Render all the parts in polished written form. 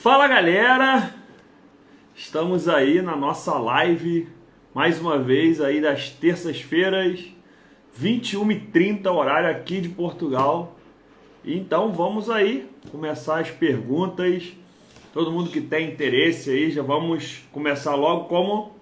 Fala galera, estamos aí na nossa live, mais uma vez aí das terças-feiras, 21h30, horário aqui de Portugal. Então vamos aí começar as perguntas, todo mundo que tem interesse aí, já vamos começar logo como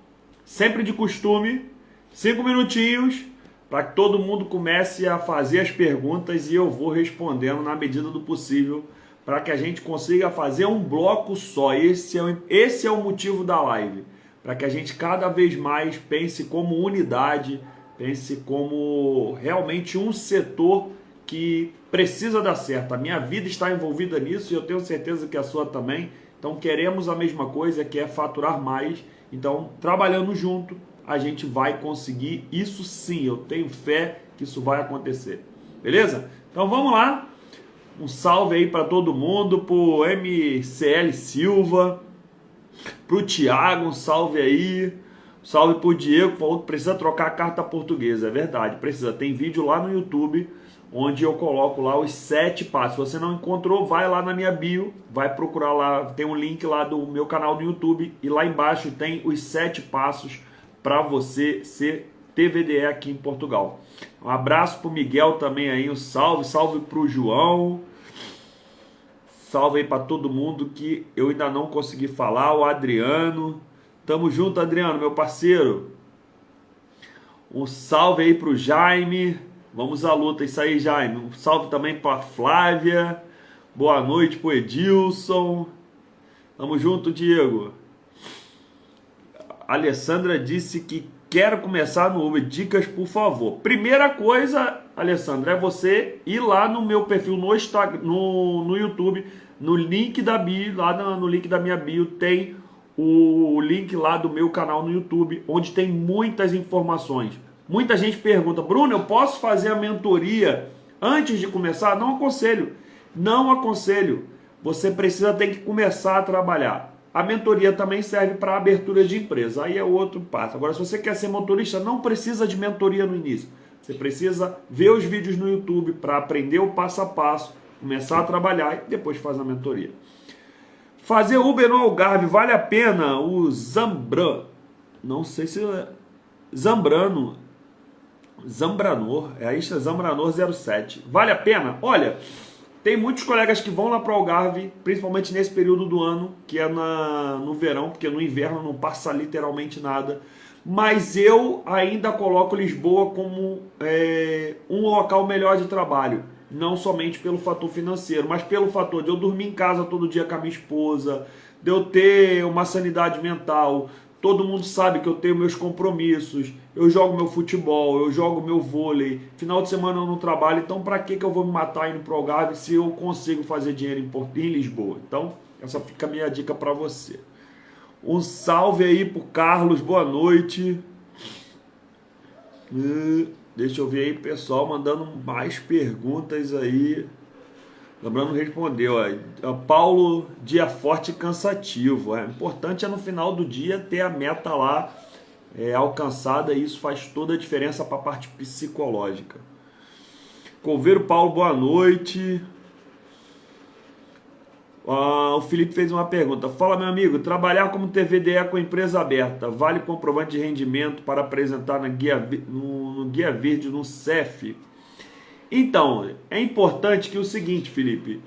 sempre de costume, 5 minutinhos, para que todo mundo comece a fazer as perguntas e eu vou respondendo na medida do possível, para que a gente consiga fazer um bloco só. Esse é o motivo da live, para que a gente cada vez mais pense como unidade, pense como realmente um setor que precisa dar certo. A minha vida está envolvida nisso e eu tenho certeza que a sua também. Então queremos a mesma coisa, que é faturar mais. Então, trabalhando junto, a gente vai conseguir isso sim. Eu tenho fé que isso vai acontecer. Beleza? Então vamos lá. Um salve aí para todo mundo, pro MCL Silva, pro Thiago, um salve aí. Um salve pro Diego, falou que precisa trocar a carta portuguesa. É verdade, precisa. Tem vídeo lá no YouTube, onde eu coloco lá os 7 passos. Se você não encontrou, vai lá na minha bio, vai procurar lá, tem um link lá do meu canal no YouTube, e lá embaixo tem os 7 passos para você ser TVDE aqui em Portugal. Um abraço pro Miguel também aí, um salve pro João, salve aí para todo mundo que eu ainda não consegui falar, o Adriano, tamo junto Adriano, meu parceiro, um salve aí pro Jaime, vamos à luta, isso aí Jaime, um salve também pra Flávia, boa noite pro Edilson, tamo junto Diego. A Alessandra disse que quero começar no Uber, dicas por favor. Primeira coisa, Alessandra, é você ir lá no meu perfil no Instagram, no YouTube, no link da bio, lá no link da minha bio tem o link lá do meu canal no YouTube, onde tem muitas informações. Muita gente pergunta, Bruno, eu posso fazer a mentoria antes de começar? Não aconselho, não aconselho. Você ter que começar a trabalhar. A mentoria também serve para abertura de empresa, aí é outro passo. Agora, se você quer ser motorista, não precisa de mentoria no início. Você precisa ver os vídeos no YouTube para aprender o passo a passo, começar a trabalhar e depois faz a mentoria. Fazer Uber no Algarve vale a pena? O Zambran, não sei se é Zambranor, é isso, é Zambranor 07. Vale a pena? Olha, tem muitos colegas que vão lá para o Algarve, principalmente nesse período do ano, que é no verão, porque no inverno não passa literalmente nada. Mas eu ainda coloco Lisboa como um local melhor de trabalho. Não somente pelo fator financeiro, mas pelo fator de eu dormir em casa todo dia com a minha esposa, de eu ter uma sanidade mental. Todo mundo sabe que eu tenho meus compromissos, eu jogo meu futebol, eu jogo meu vôlei, final de semana eu não trabalho, então para que eu vou me matar indo para o Algarve se eu consigo fazer dinheiro em Lisboa? Então, essa fica a minha dica para você. Um salve aí pro Carlos, boa noite. Deixa eu ver aí, pessoal, mandando mais perguntas aí. Lembrando, respondeu, Paulo, dia forte e cansativo. O importante é no final do dia ter a meta lá alcançada, e isso faz toda a diferença para a parte psicológica. Colveiro Paulo, boa noite. O Felipe fez uma pergunta. Fala, meu amigo, trabalhar como TVDE com empresa aberta, vale comprovante de rendimento para apresentar no Guia Verde, no CEF? Então, é importante que o seguinte, Felipe,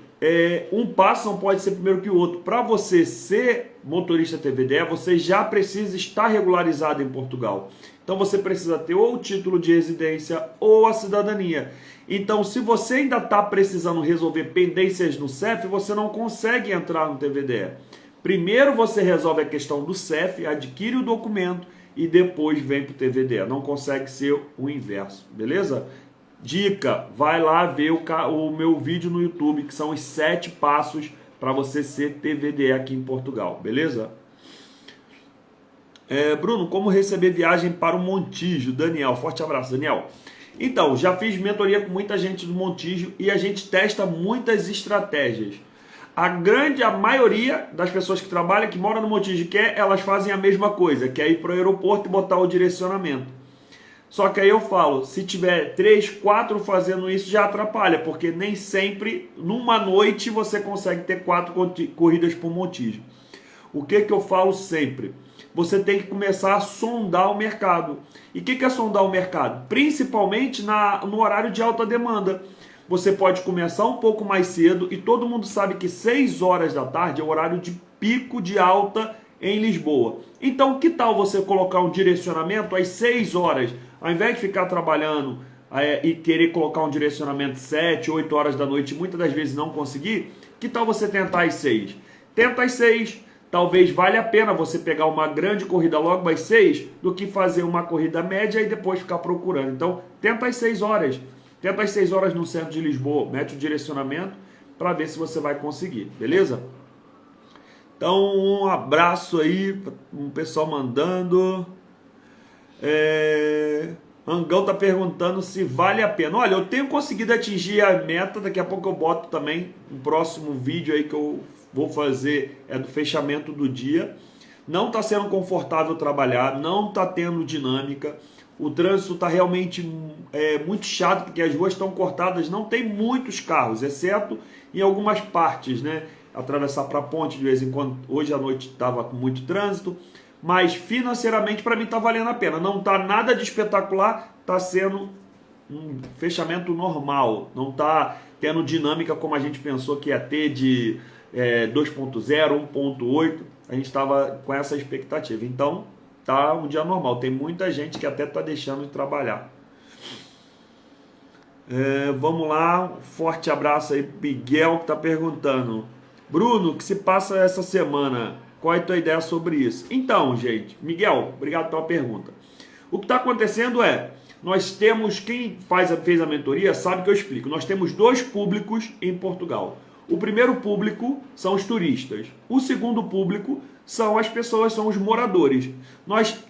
um passo não pode ser primeiro que o outro. Para você ser motorista TVDE, você já precisa estar regularizado em Portugal. Então você precisa ter ou o título de residência ou a cidadania. Então, se você ainda está precisando resolver pendências no CEF, você não consegue entrar no TVDE. Primeiro você resolve a questão do CEF, adquire o documento e depois vem para o TVDE. Não consegue ser o inverso, beleza? Dica, vai lá ver o meu vídeo no YouTube, que são os 7 passos para você ser TVDE aqui em Portugal, beleza? Bruno, como receber viagem para o Montijo? Daniel, forte abraço, Daniel. Então, já fiz mentoria com muita gente do Montijo e a gente testa muitas estratégias. A maioria das pessoas que trabalham, que moram no Montijo, elas fazem a mesma coisa, que é ir para o aeroporto e botar o direcionamento. Só que aí eu falo, se tiver 3, 4 fazendo isso já atrapalha, porque nem sempre, numa noite, você consegue ter 4 corridas por montígio. O que eu falo sempre? Você tem que começar a sondar o mercado. E o que é sondar o mercado? Principalmente no horário de alta demanda. Você pode começar um pouco mais cedo, e todo mundo sabe que 6 horas da tarde é o horário de pico de alta em Lisboa. Então, que tal você colocar um direcionamento às 6 horas, ao invés de ficar trabalhando e querer colocar um direcionamento 7, 8 horas da noite e muitas das vezes não conseguir? Que tal você tentar às 6? Tenta às 6, talvez valha a pena você pegar uma grande corrida logo às 6 do que fazer uma corrida média e depois ficar procurando. Então, tenta às 6 horas. Tenta às 6 horas no centro de Lisboa, mete o direcionamento para ver se você vai conseguir, beleza? Então, um abraço aí, o pessoal mandando. Angão tá perguntando se vale a pena. Olha, eu tenho conseguido atingir a meta, daqui a pouco eu boto também um próximo vídeo aí que eu vou fazer, é do fechamento do dia. Não está sendo confortável trabalhar, não está tendo dinâmica. O trânsito está realmente muito chato, porque as ruas estão cortadas, não tem muitos carros, exceto em algumas partes, né? Atravessar para a ponte de vez em quando. Hoje à noite estava com muito trânsito, mas financeiramente para mim está valendo a pena. Não está nada de espetacular, está sendo um fechamento normal, não está tendo dinâmica como a gente pensou que ia ter de 2.0, 1.8, a gente estava com essa expectativa. Então, tá um dia normal. Tem muita gente que até está deixando de trabalhar. Vamos lá, um forte abraço aí, Miguel, que está perguntando. Bruno, o que se passa essa semana? Qual é a tua ideia sobre isso? Então, gente, Miguel, obrigado pela pergunta. O que está acontecendo nós temos, quem fez a mentoria sabe que eu explico, nós temos 2 públicos em Portugal. O primeiro público são os turistas. O segundo público são as pessoas, são os moradores.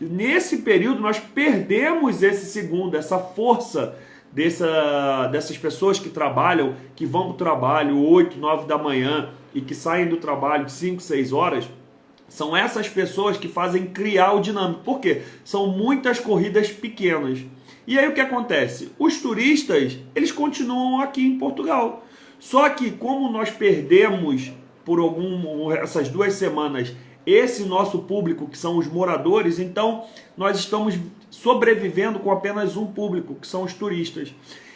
Nesse período, nós perdemos esse segundo, essa força dessas pessoas que trabalham, que vão para o trabalho 8, 9 da manhã e que saem do trabalho 5, 6 horas. São essas pessoas que fazem criar o dinâmico. Por quê? São muitas corridas pequenas. E aí o que acontece? Os turistas, eles continuam aqui em Portugal. Só que como nós perdemos por essas 2 semanas esse nosso público, que são os moradores, então nós estamos sobrevivendo com apenas um público, que são os turistas.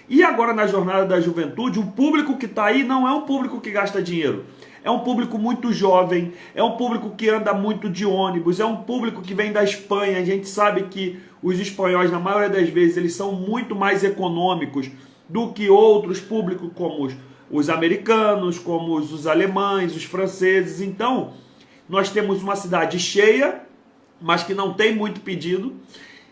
E agora na Jornada da Juventude, o público que está aí não é um público que gasta dinheiro. É um público muito jovem, é um público que anda muito de ônibus, é um público que vem da Espanha. A gente sabe que os espanhóis, na maioria das vezes, eles são muito mais econômicos do que outros públicos, como os americanos, como os alemães, os franceses. Então, nós temos uma cidade cheia, mas que não tem muito pedido,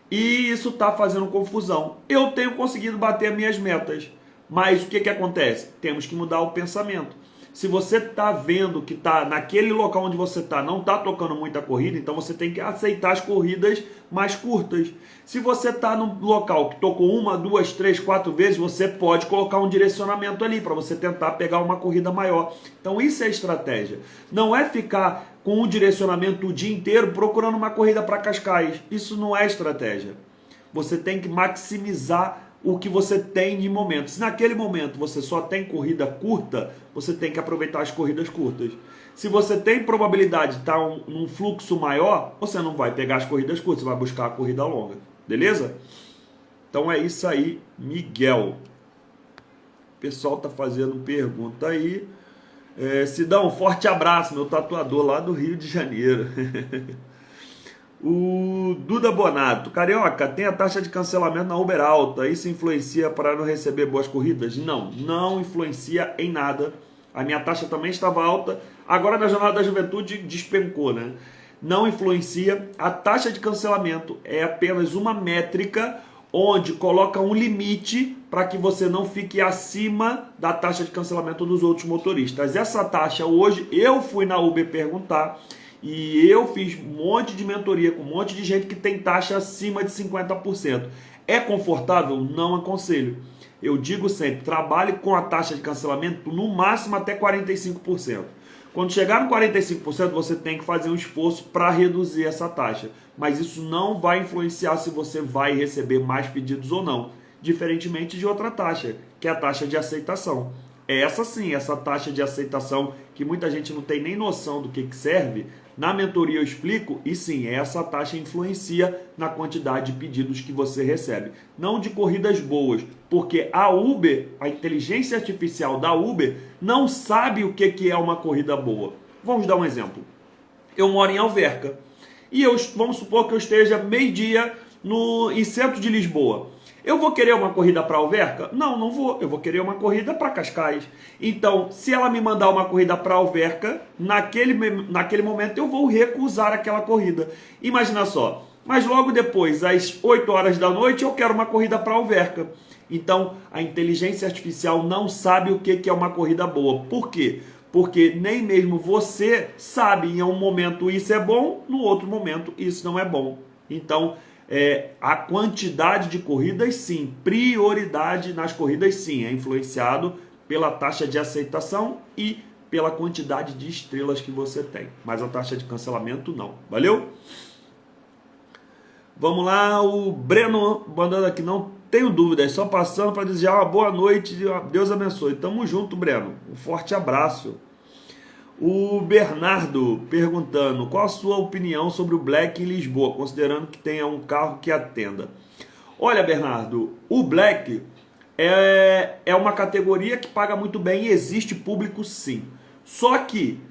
e isso está fazendo confusão. Eu tenho conseguido bater minhas metas, mas o que acontece? Temos que mudar o pensamento. Se você está vendo que naquele local onde você está, não está tocando muita corrida, então você tem que aceitar as corridas mais curtas. Se você está num local que tocou 1, 2, 3, 4 vezes, você pode colocar um direcionamento ali para você tentar pegar uma corrida maior. Então isso é estratégia. Não é ficar com um direcionamento o dia inteiro procurando uma corrida para Cascais. Isso não é estratégia. Você tem que maximizar o que você tem de momento. Se naquele momento você só tem corrida curta, você tem que aproveitar as corridas curtas. Se você tem probabilidade de estar num fluxo maior, você não vai pegar as corridas curtas, você vai buscar a corrida longa. Beleza? Então é isso aí, Miguel. O pessoal tá fazendo pergunta aí. Sidão, um forte abraço, meu tatuador lá do Rio de Janeiro. O Duda Bonato, Carioca, tem a taxa de cancelamento na Uber alta, isso influencia para não receber boas corridas? Não, não influencia em nada. A minha taxa também estava alta, agora na Jornada da Juventude despencou, né? Não influencia. A taxa de cancelamento é apenas uma métrica onde coloca um limite para que você não fique acima da taxa de cancelamento dos outros motoristas. Essa taxa hoje, eu fui na Uber perguntar, e eu fiz um monte de mentoria com um monte de gente que tem taxa acima de 50%. É confortável? Não aconselho. Eu digo sempre, trabalhe com a taxa de cancelamento no máximo até 45%. Quando chegar no 45%, você tem que fazer um esforço para reduzir essa taxa. Mas isso não vai influenciar se você vai receber mais pedidos ou não. Diferentemente de outra taxa, que é a taxa de aceitação. Essa sim, essa taxa de aceitação, que muita gente não tem nem noção do que serve, na mentoria eu explico, e sim, essa taxa influencia na quantidade de pedidos que você recebe. Não de corridas boas, porque a Uber, a inteligência artificial da Uber, não sabe o que é uma corrida boa. Vamos dar um exemplo. Eu moro em Alverca, e vamos supor que eu esteja meio-dia em centro de Lisboa. Eu vou querer uma corrida para Alverca? Não, não vou. Eu vou querer uma corrida para Cascais. Então, se ela me mandar uma corrida para Alverca, naquele momento eu vou recusar aquela corrida. Imagina só. Mas logo depois, às 8 horas da noite, eu quero uma corrida para Alverca. Então, a inteligência artificial não sabe o que é uma corrida boa. Por quê? Porque nem mesmo você sabe, em um momento isso é bom, no outro momento isso não é bom. Então, a quantidade de corridas sim, prioridade nas corridas sim, é influenciado pela taxa de aceitação e pela quantidade de estrelas que você tem. Mas a taxa de cancelamento não. Valeu? Vamos lá, o Breno mandando aqui, não tenho dúvidas, só passando para dizer uma boa noite, Deus abençoe. Tamo junto, Breno. Um forte abraço. O Bernardo perguntando, qual a sua opinião sobre o Black em Lisboa, considerando que tenha um carro que atenda? Olha, Bernardo, o Black é uma categoria que paga muito bem e existe público sim. Só que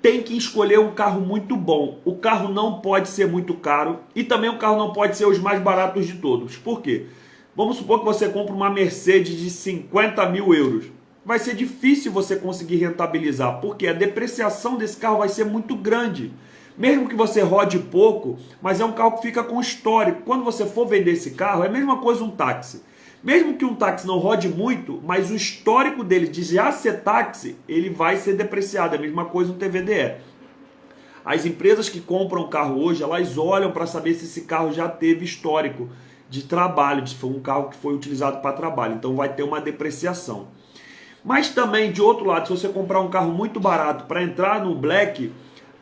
tem que escolher um carro muito bom. O carro não pode ser muito caro e também o carro não pode ser os mais baratos de todos. Por quê? Vamos supor que você compra uma Mercedes de 50 mil euros. Vai ser difícil você conseguir rentabilizar, porque a depreciação desse carro vai ser muito grande. Mesmo que você rode pouco, mas é um carro que fica com histórico. Quando você for vender esse carro, é a mesma coisa um táxi. Mesmo que um táxi não rode muito, mas o histórico dele de já ser táxi, ele vai ser depreciado. É a mesma coisa um TVDE. As empresas que compram carro hoje, elas olham para saber se esse carro já teve histórico de trabalho, se foi um carro que foi utilizado para trabalho. Então vai ter uma depreciação. Mas também, de outro lado, se você comprar um carro muito barato para entrar no Black,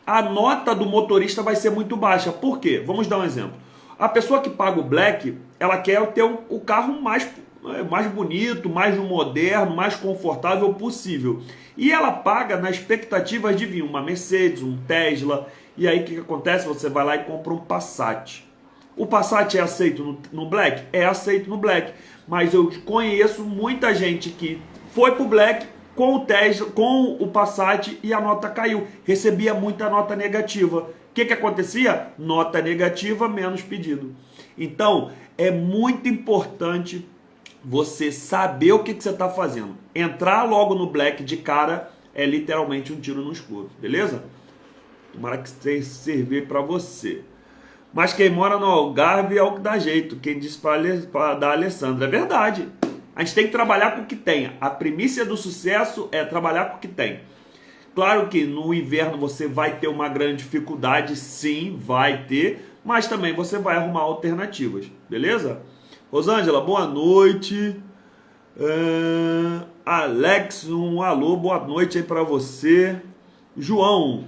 a nota do motorista vai ser muito baixa. Por quê? Vamos dar um exemplo. A pessoa que paga o Black, ela quer ter o carro mais bonito, mais moderno, mais confortável possível. E ela paga na expectativa de vir uma Mercedes, um Tesla. E aí o que acontece? Você vai lá e compra um Passat. O Passat é aceito no Black? É aceito no Black. Mas eu conheço muita gente que foi pro Black com o Tesla, com o Passat e a nota caiu. Recebia muita nota negativa. O que acontecia? Nota negativa, menos pedido. Então, é muito importante você saber o que você está fazendo. Entrar logo no Black de cara é literalmente um tiro no escuro, beleza? Tomara que tenha servir para você. Mas quem mora no Algarve é o que dá jeito. Quem disse para dar Alessandra. É verdade. A gente tem que trabalhar com o que tem. A primícia do sucesso é trabalhar com o que tem. Claro que no inverno você vai ter uma grande dificuldade, sim, vai ter, mas também você vai arrumar alternativas, beleza? Rosângela, boa noite. Alex, um alô, boa noite aí para você. João,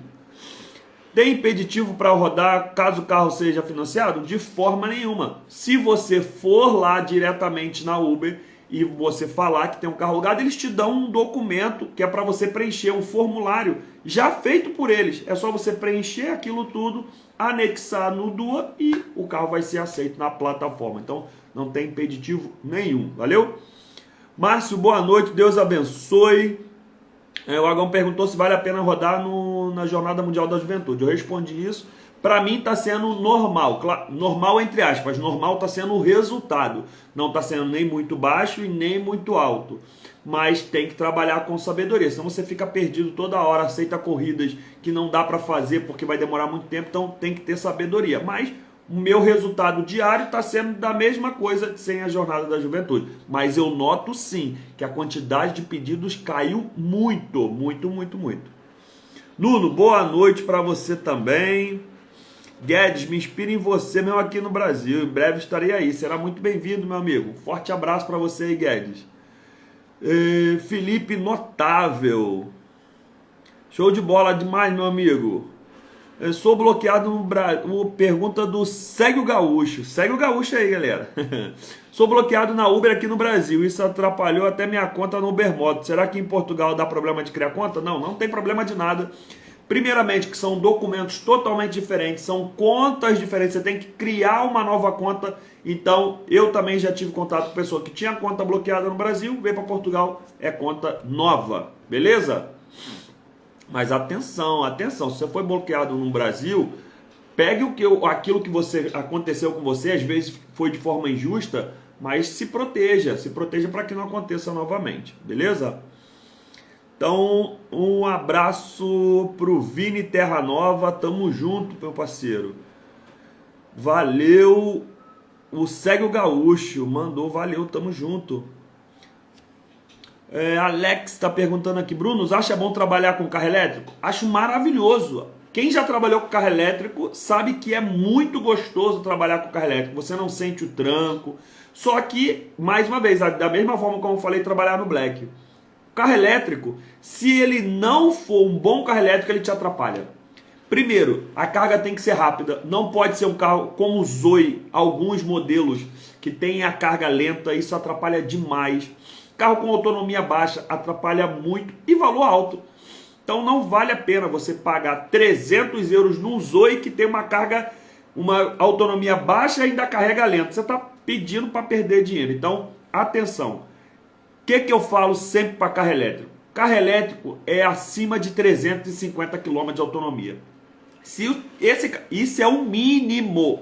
tem impeditivo para rodar caso o carro seja financiado? De forma nenhuma. Se você for lá diretamente na Uber e você falar que tem um carro alugado, eles te dão um documento que é para você preencher um formulário já feito por eles. É só você preencher aquilo tudo, anexar no DUA e o carro vai ser aceito na plataforma. Então não tem impeditivo nenhum. Valeu? Márcio, boa noite, Deus abençoe. O Agão perguntou se vale a pena rodar na Jornada Mundial da Juventude. Eu respondi isso. Para mim está sendo normal, normal entre aspas, normal está sendo o resultado. Não está sendo nem muito baixo e nem muito alto. Mas tem que trabalhar com sabedoria, senão você fica perdido toda hora, aceita corridas que não dá para fazer porque vai demorar muito tempo, então tem que ter sabedoria. Mas o meu resultado diário está sendo da mesma coisa sem a Jornada da Juventude. Mas eu noto sim que a quantidade de pedidos caiu muito, muito, muito, muito. Nuno, boa noite para você também. Guedes, me inspira em você mesmo aqui no Brasil. Em breve estarei aí. Será muito bem-vindo, meu amigo. Forte abraço para você aí, Guedes. Felipe Notável. Show de bola demais, meu amigo. Eu sou bloqueado no Brasil. Pergunta do Segue o Gaúcho. Segue o Gaúcho aí, galera. Sou bloqueado na Uber aqui no Brasil. Isso atrapalhou até minha conta no Ubermoto. Será que em Portugal dá problema de criar conta? Não, não tem problema de nada. Primeiramente, que são documentos totalmente diferentes, são contas diferentes. Você tem que criar uma nova conta. Então, eu também já tive contato com pessoa que tinha conta bloqueada no Brasil, veio para Portugal, é conta nova. Beleza? Mas atenção, atenção, se você foi bloqueado no Brasil, pegue aquilo que aconteceu com você, às vezes foi de forma injusta, mas se proteja para que não aconteça novamente, beleza? Então, um abraço pro Vini Terra Nova, tamo junto, meu parceiro. Valeu, o Segue o Gaúcho, mandou, valeu, tamo junto. Alex está perguntando aqui, Bruno, acha bom trabalhar com carro elétrico? Acho maravilhoso. Quem já trabalhou com carro elétrico sabe que é muito gostoso trabalhar com carro elétrico. Você não sente o tranco. Só que, mais uma vez, da mesma forma como eu falei, trabalhar no Black. Carro elétrico, se ele não for um bom carro elétrico, ele te atrapalha. Primeiro, a carga tem que ser rápida. Não pode ser um carro como o Zoe, alguns modelos que tem a carga lenta. Isso atrapalha demais. Carro com autonomia baixa atrapalha muito e valor alto. Então não vale a pena você pagar 300 euros num Zoe que tem uma autonomia baixa e ainda carrega lento. Você está pedindo para perder dinheiro. Então, atenção. O que eu falo sempre para carro elétrico? Carro elétrico é acima de 350 km de autonomia. Isso é o mínimo.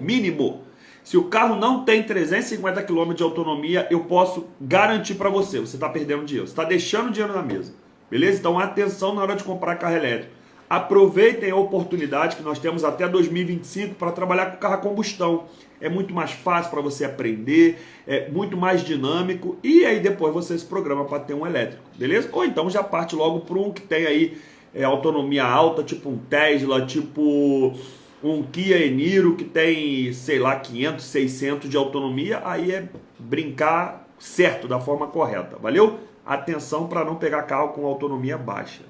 Se o carro não tem 350 km de autonomia, eu posso garantir para você, você está perdendo dinheiro, você está deixando dinheiro na mesa, beleza? Então atenção na hora de comprar carro elétrico. Aproveitem a oportunidade que nós temos até 2025 para trabalhar com carro a combustão. É muito mais fácil para você aprender, é muito mais dinâmico e aí depois você se programa para ter um elétrico, beleza? Ou então já parte logo para um que tem aí autonomia alta, tipo um Tesla, tipo um Kia Eniro que tem, sei lá, 500, 600 de autonomia, aí é brincar certo, da forma correta, valeu? Atenção para não pegar carro com autonomia baixa.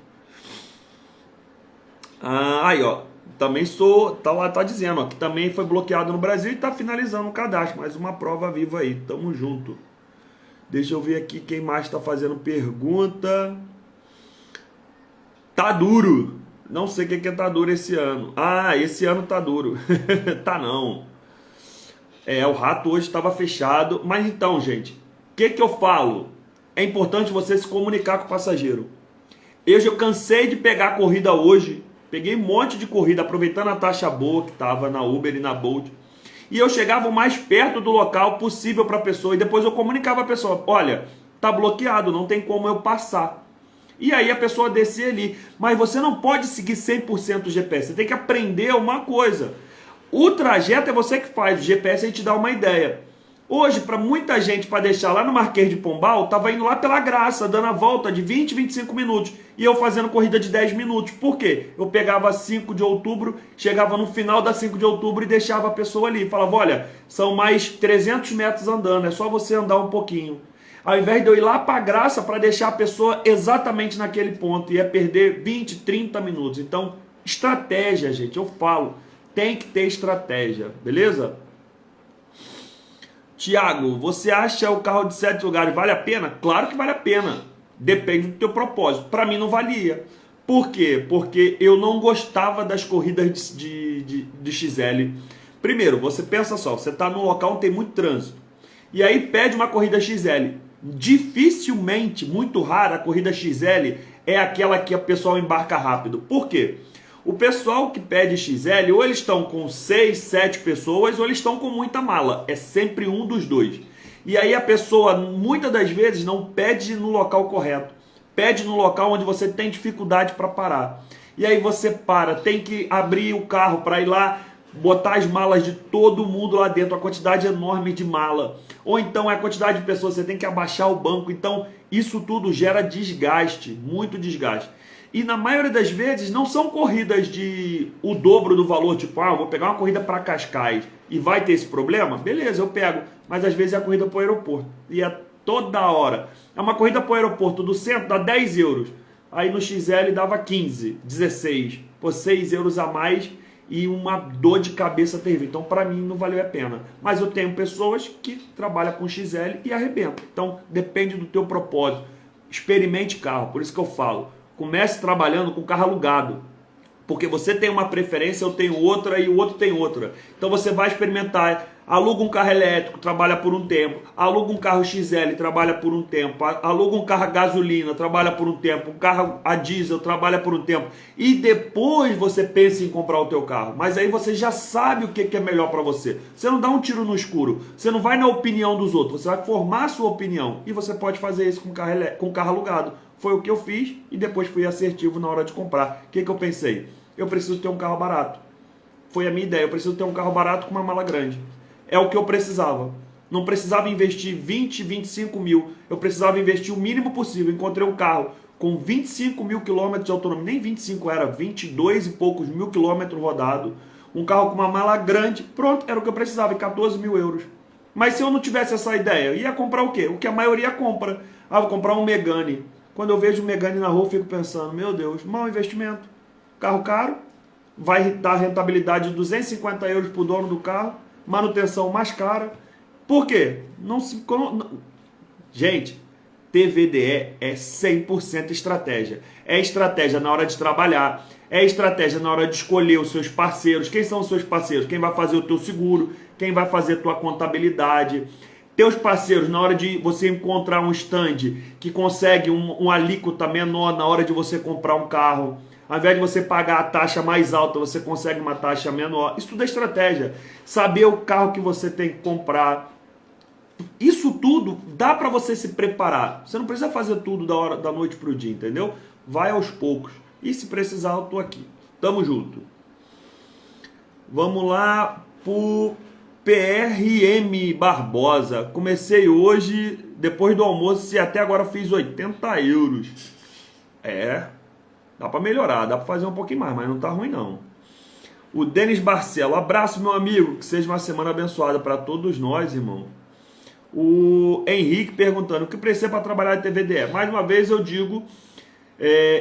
Aí, ó, também tá dizendo, ó, que também foi bloqueado no Brasil e tá finalizando o cadastro, mais uma prova viva aí, tamo junto. Deixa eu ver aqui quem mais tá fazendo pergunta. Tá duro. Não sei o que tá duro esse ano. Esse ano tá duro. Tá não. O rato hoje estava fechado. Mas então, gente, o que eu falo? É importante você se comunicar com o passageiro. Eu já cansei de pegar a corrida hoje. Peguei um monte de corrida, aproveitando a taxa boa que estava na Uber e na Bolt. E eu chegava o mais perto do local possível para a pessoa. E depois eu comunicava a pessoa, olha, tá bloqueado, não tem como eu passar. E aí a pessoa descia ali. Mas você não pode seguir 100% o GPS. Você tem que aprender uma coisa. O trajeto é você que faz. O GPS aí te dá uma ideia. Hoje, para muita gente, para deixar lá no Marquês de Pombal, estava indo lá pela Graça, dando a volta de 20, 25 minutos. E eu fazendo corrida de 10 minutos. Por quê? Eu pegava 5 de outubro, chegava no final da 5 de outubro e deixava a pessoa ali. Falava, olha, são mais 300 metros andando, é só você andar um pouquinho. Ao invés de eu ir lá para a Graça para deixar a pessoa exatamente naquele ponto, ia perder 20, 30 minutos. Então, estratégia, gente, eu falo, tem que ter estratégia, beleza? Tiago, você acha o carro de 7 lugares vale a pena? Claro que vale a pena, depende do teu propósito. Para mim não valia. Por quê? Porque eu não gostava das corridas de XL. Primeiro, você pensa só, você está num local onde tem muito trânsito, e aí pede uma corrida XL. Dificilmente, muito rara, a corrida XL é aquela que o pessoal embarca rápido. Por quê? O pessoal que pede XL, ou eles estão com 6, 7 pessoas, ou eles estão com muita mala. É sempre um dos dois. E aí a pessoa, muitas das vezes, não pede no local correto. Pede no local onde você tem dificuldade para parar. E aí você para, tem que abrir o carro para ir lá, botar as malas de todo mundo lá dentro, a quantidade enorme de mala. Ou então a quantidade de pessoas, você tem que abaixar o banco. Então isso tudo gera desgaste, muito desgaste. E na maioria das vezes não são corridas de o dobro do valor, tipo, vou pegar uma corrida para Cascais e vai ter esse problema? Beleza, eu pego. Mas às vezes é a corrida para o aeroporto. E é toda hora. É uma corrida para o aeroporto do centro, dá 10 euros. aí no XL dava 15, 16, por 6 euros a mais e uma dor de cabeça terrível. Então, para mim, não valeu a pena. Mas eu tenho pessoas que trabalham com XL e arrebentam. Então, depende do teu propósito. Experimente carro, por isso que eu falo. Comece trabalhando com carro alugado. Porque você tem uma preferência, eu tenho outra e o outro tem outra. Então você vai experimentar, aluga um carro elétrico, trabalha por um tempo, aluga um carro XL, trabalha por um tempo, aluga um carro a gasolina, trabalha por um tempo, um carro a diesel, trabalha por um tempo. E depois você pensa em comprar o teu carro. Mas aí você já sabe o que é melhor para você. Você não dá um tiro no escuro, você não vai na opinião dos outros, você vai formar a sua opinião. E você pode fazer isso com carro alugado. Foi o que eu fiz e depois fui assertivo na hora de comprar. O que eu pensei? Eu preciso ter um carro barato. Foi a minha ideia. Eu preciso ter um carro barato com uma mala grande. É o que eu precisava. Não precisava investir 20, 25 mil. Eu precisava investir o mínimo possível. Encontrei um carro com 25 mil quilômetros de autonomia. Nem 25 era, 22 e poucos mil quilômetros rodado. Um carro com uma mala grande. Pronto, era o que eu precisava, em 14 mil euros. Mas se eu não tivesse essa ideia, eu ia comprar o quê? O que a maioria compra. Ah, vou comprar um Megane. Quando eu vejo um Megane na rua, eu fico pensando, meu Deus, mau investimento. Carro caro, vai dar rentabilidade de 250 euros para o dono do carro, manutenção mais cara. Por quê? Gente, TVDE é 100% estratégia. É estratégia na hora de trabalhar, é estratégia na hora de escolher os seus parceiros. Quem são os seus parceiros? Quem vai fazer o teu seguro, quem vai fazer a tua contabilidade. Teus parceiros, na hora de você encontrar um stand que consegue um alíquota menor na hora de você comprar um carro. Ao invés de você pagar a taxa mais alta, você consegue uma taxa menor. Isso tudo é estratégia. Saber o carro que você tem que comprar. Isso tudo dá para você se preparar. Você não precisa fazer tudo da noite para o dia, entendeu? Vai aos poucos. E se precisar, eu tô aqui. Tamo junto. Vamos lá pro PRM Barbosa. Comecei hoje, depois do almoço, e até agora fiz 80 euros. Dá para melhorar, dá para fazer um pouquinho mais, mas não tá ruim não. O Denis Barcelo, abraço meu amigo, que seja uma semana abençoada para todos nós, irmão. O Henrique perguntando, o que precisa para trabalhar de TVDE? Mais uma vez eu digo,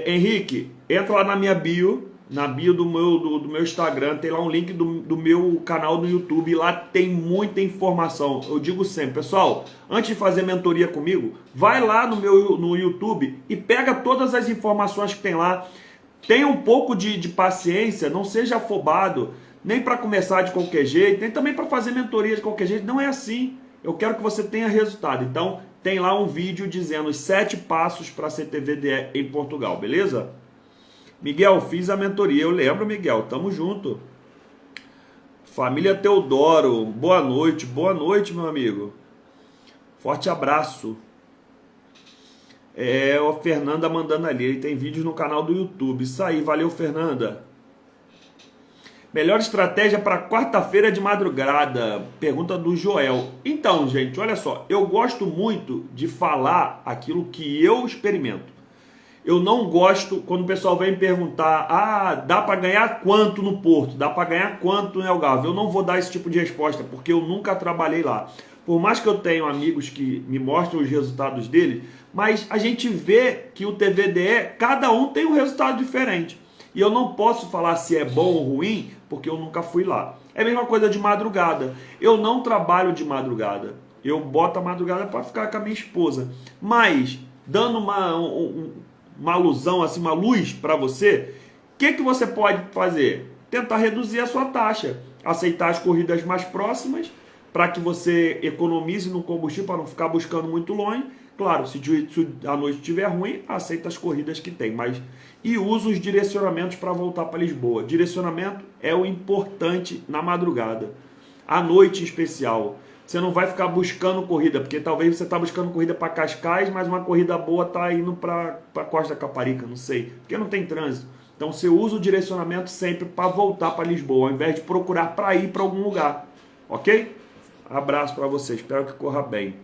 Henrique, entra lá na minha bio, na bio do meu Instagram, tem lá um link do meu canal do YouTube, e lá tem muita informação. Eu digo sempre, pessoal, antes de fazer mentoria comigo, vai lá no YouTube e pega todas as informações que tem lá. Tenha um pouco de paciência, não seja afobado, nem para começar de qualquer jeito, nem também para fazer mentoria de qualquer jeito. Não é assim. Eu quero que você tenha resultado. Então, tem lá um vídeo dizendo os 7 passos para ser TVDE em Portugal, beleza? Miguel, fiz a mentoria. Eu lembro, Miguel. Tamo junto. Família Teodoro. Boa noite, meu amigo. Forte abraço. A Fernanda mandando ali. Ele tem vídeos no canal do YouTube. Isso aí, valeu, Fernanda. Melhor estratégia para quarta-feira de madrugada? Pergunta do Joel. Então, gente, olha só. Eu gosto muito de falar aquilo que eu experimento. Eu não gosto quando o pessoal vem perguntar, dá para ganhar quanto no Porto? Dá para ganhar quanto no Algarve? Eu não vou dar esse tipo de resposta, porque eu nunca trabalhei lá. Por mais que eu tenha amigos que me mostram os resultados deles, mas a gente vê que o TVDE, cada um tem um resultado diferente. E eu não posso falar se é bom ou ruim, porque eu nunca fui lá. É a mesma coisa de madrugada. Eu não trabalho de madrugada. Eu boto a madrugada para ficar com a minha esposa. Mas, dando uma alusão, assim, uma luz para você, o que você pode fazer? Tentar reduzir a sua taxa, aceitar as corridas mais próximas, para que você economize no combustível, para não ficar buscando muito longe. Claro, se a noite estiver ruim, aceita as corridas que tem, e usa os direcionamentos para voltar para Lisboa. Direcionamento é o importante na madrugada, à noite em especial. Você não vai ficar buscando corrida, porque talvez você está buscando corrida para Cascais, mas uma corrida boa está indo para a Costa da Caparica, não sei, porque não tem trânsito. Então você usa o direcionamento sempre para voltar para Lisboa, ao invés de procurar para ir para algum lugar, ok? Abraço para você, espero que corra bem.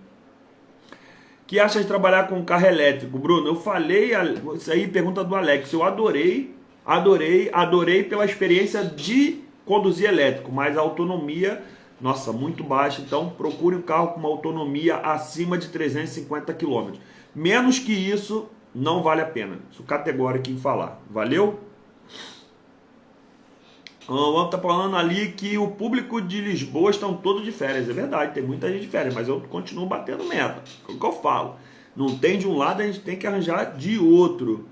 O que acha de trabalhar com carro elétrico, Bruno? Eu falei, isso aí, pergunta do Alex, eu adorei pela experiência de conduzir elétrico, mas a autonomia, nossa, muito baixa. Então procure um carro com uma autonomia acima de 350 km. Menos que isso, não vale a pena. Sou categórico em falar. Valeu? O Amo tá falando ali que o público de Lisboa estão todos de férias. É verdade, tem muita gente de férias, mas eu continuo batendo meta. É o que eu falo. Não tem de um lado, a gente tem que arranjar de outro.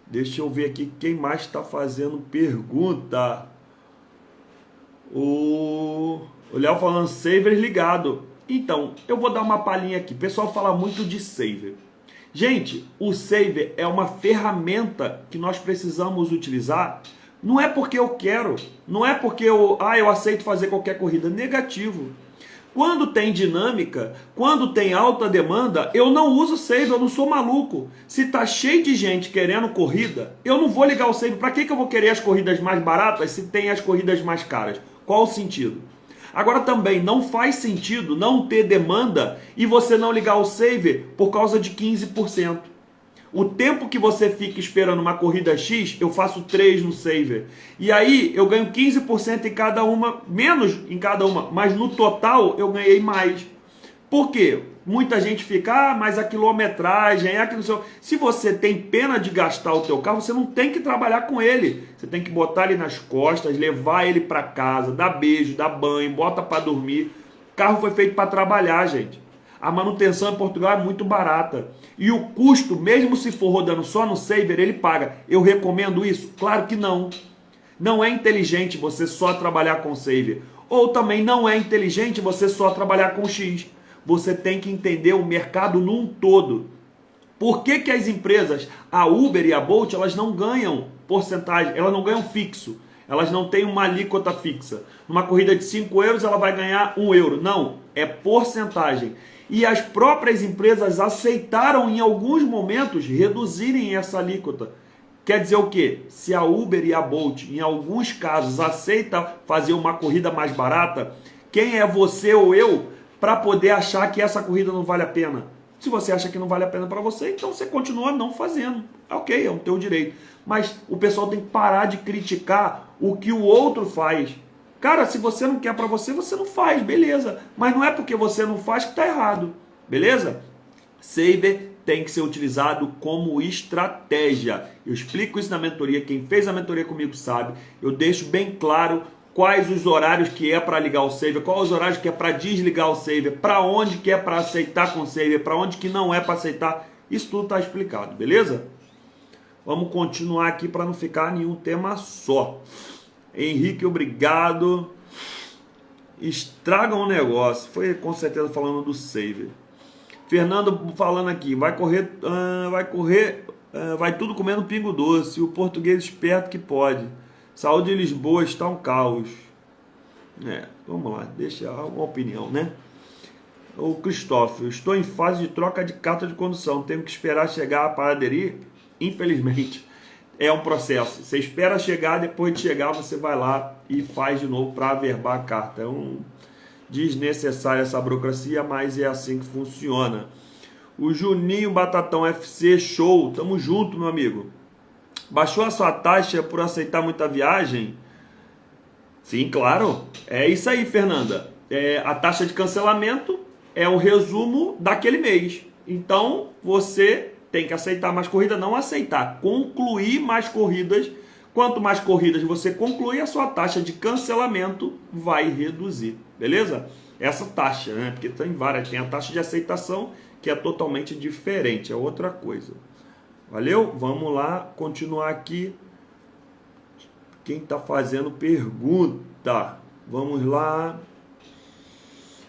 Deixa eu ver aqui quem mais está fazendo pergunta. O Léo falando Saver ligado. Então, eu vou dar uma palhinha aqui. O pessoal fala muito de Saver. Gente, o Saver é uma ferramenta que nós precisamos utilizar. Não é porque eu quero, não é porque eu aceito fazer qualquer corrida. Negativo. Quando tem dinâmica, quando tem alta demanda, eu não uso Saver, eu não sou maluco. Se tá cheio de gente querendo corrida, eu não vou ligar o Saver. Para que eu vou querer as corridas mais baratas se tem as corridas mais caras? Qual o sentido? Agora também não faz sentido não ter demanda e você não ligar o Saver por causa de 15%. O tempo que você fica esperando uma corrida X, eu faço 3 no Saver. E aí eu ganho 15% em cada uma, menos em cada uma, mas no total eu ganhei mais. Por quê? Muita gente fica, mas a quilometragem, se você tem pena de gastar o teu carro, você não tem que trabalhar com ele. Você tem que botar ele nas costas, levar ele para casa, dar beijo, dar banho, bota para dormir. O carro foi feito para trabalhar, gente. A manutenção em Portugal é muito barata. E o custo, mesmo se for rodando só no Saver, ele paga. Eu recomendo isso? Claro que não. Não é inteligente você só trabalhar com Saver. Ou também não é inteligente você só trabalhar com X. Você tem que entender o mercado num todo. Por que que as empresas, a Uber e a Bolt, elas não ganham porcentagem, elas não ganham fixo. Elas não têm uma alíquota fixa. Numa corrida de 5 euros, ela vai ganhar 1 euro. Não, é porcentagem. E as próprias empresas aceitaram em alguns momentos reduzirem essa alíquota. Quer dizer o quê? Se a Uber e a Bolt, em alguns casos, aceita fazer uma corrida mais barata, quem é você ou eu para poder achar que essa corrida não vale a pena? Se você acha que não vale a pena para você, então você continua não fazendo. Ok, é o teu direito. Mas o pessoal tem que parar de criticar o que o outro faz. Cara, se você não quer para você, você não faz, beleza. Mas não é porque você não faz que está errado, beleza? Saver tem que ser utilizado como estratégia. Eu explico isso na mentoria, quem fez a mentoria comigo sabe. Eu deixo bem claro quais os horários que é para ligar o Saver, quais os horários que é para desligar o Saver, para onde que é para aceitar com o Saver, para onde que não é para aceitar. Isso tudo está explicado, beleza? Vamos continuar aqui para não ficar nenhum tema só. Henrique, obrigado. Estraga um negócio. Foi com certeza falando do Saver. Fernando falando aqui. Vai tudo comendo pingo doce. O português esperto que pode. Saúde em Lisboa está um caos. Vamos lá. Deixa uma opinião, né? O Cristóvão. Estou em fase de troca de carta de condução. Tenho que esperar chegar para aderir? Infelizmente. É um processo. Você espera chegar, depois de chegar você vai lá e faz de novo para averbar a carta. É desnecessária essa burocracia, mas é assim que funciona. O Juninho Batatão FC, show. Tamo junto, meu amigo. Baixou a sua taxa por aceitar muita viagem? Sim, claro. É isso aí, Fernanda. A taxa de cancelamento é um resumo daquele mês. Então, você tem que aceitar mais corrida, não aceitar, concluir mais corridas. Quanto mais corridas você concluir, a sua taxa de cancelamento vai reduzir, beleza? Essa taxa, né? Porque tem várias, tem a taxa de aceitação que é totalmente diferente, é outra coisa. Valeu? Vamos lá, continuar aqui. Quem está fazendo pergunta? Vamos lá.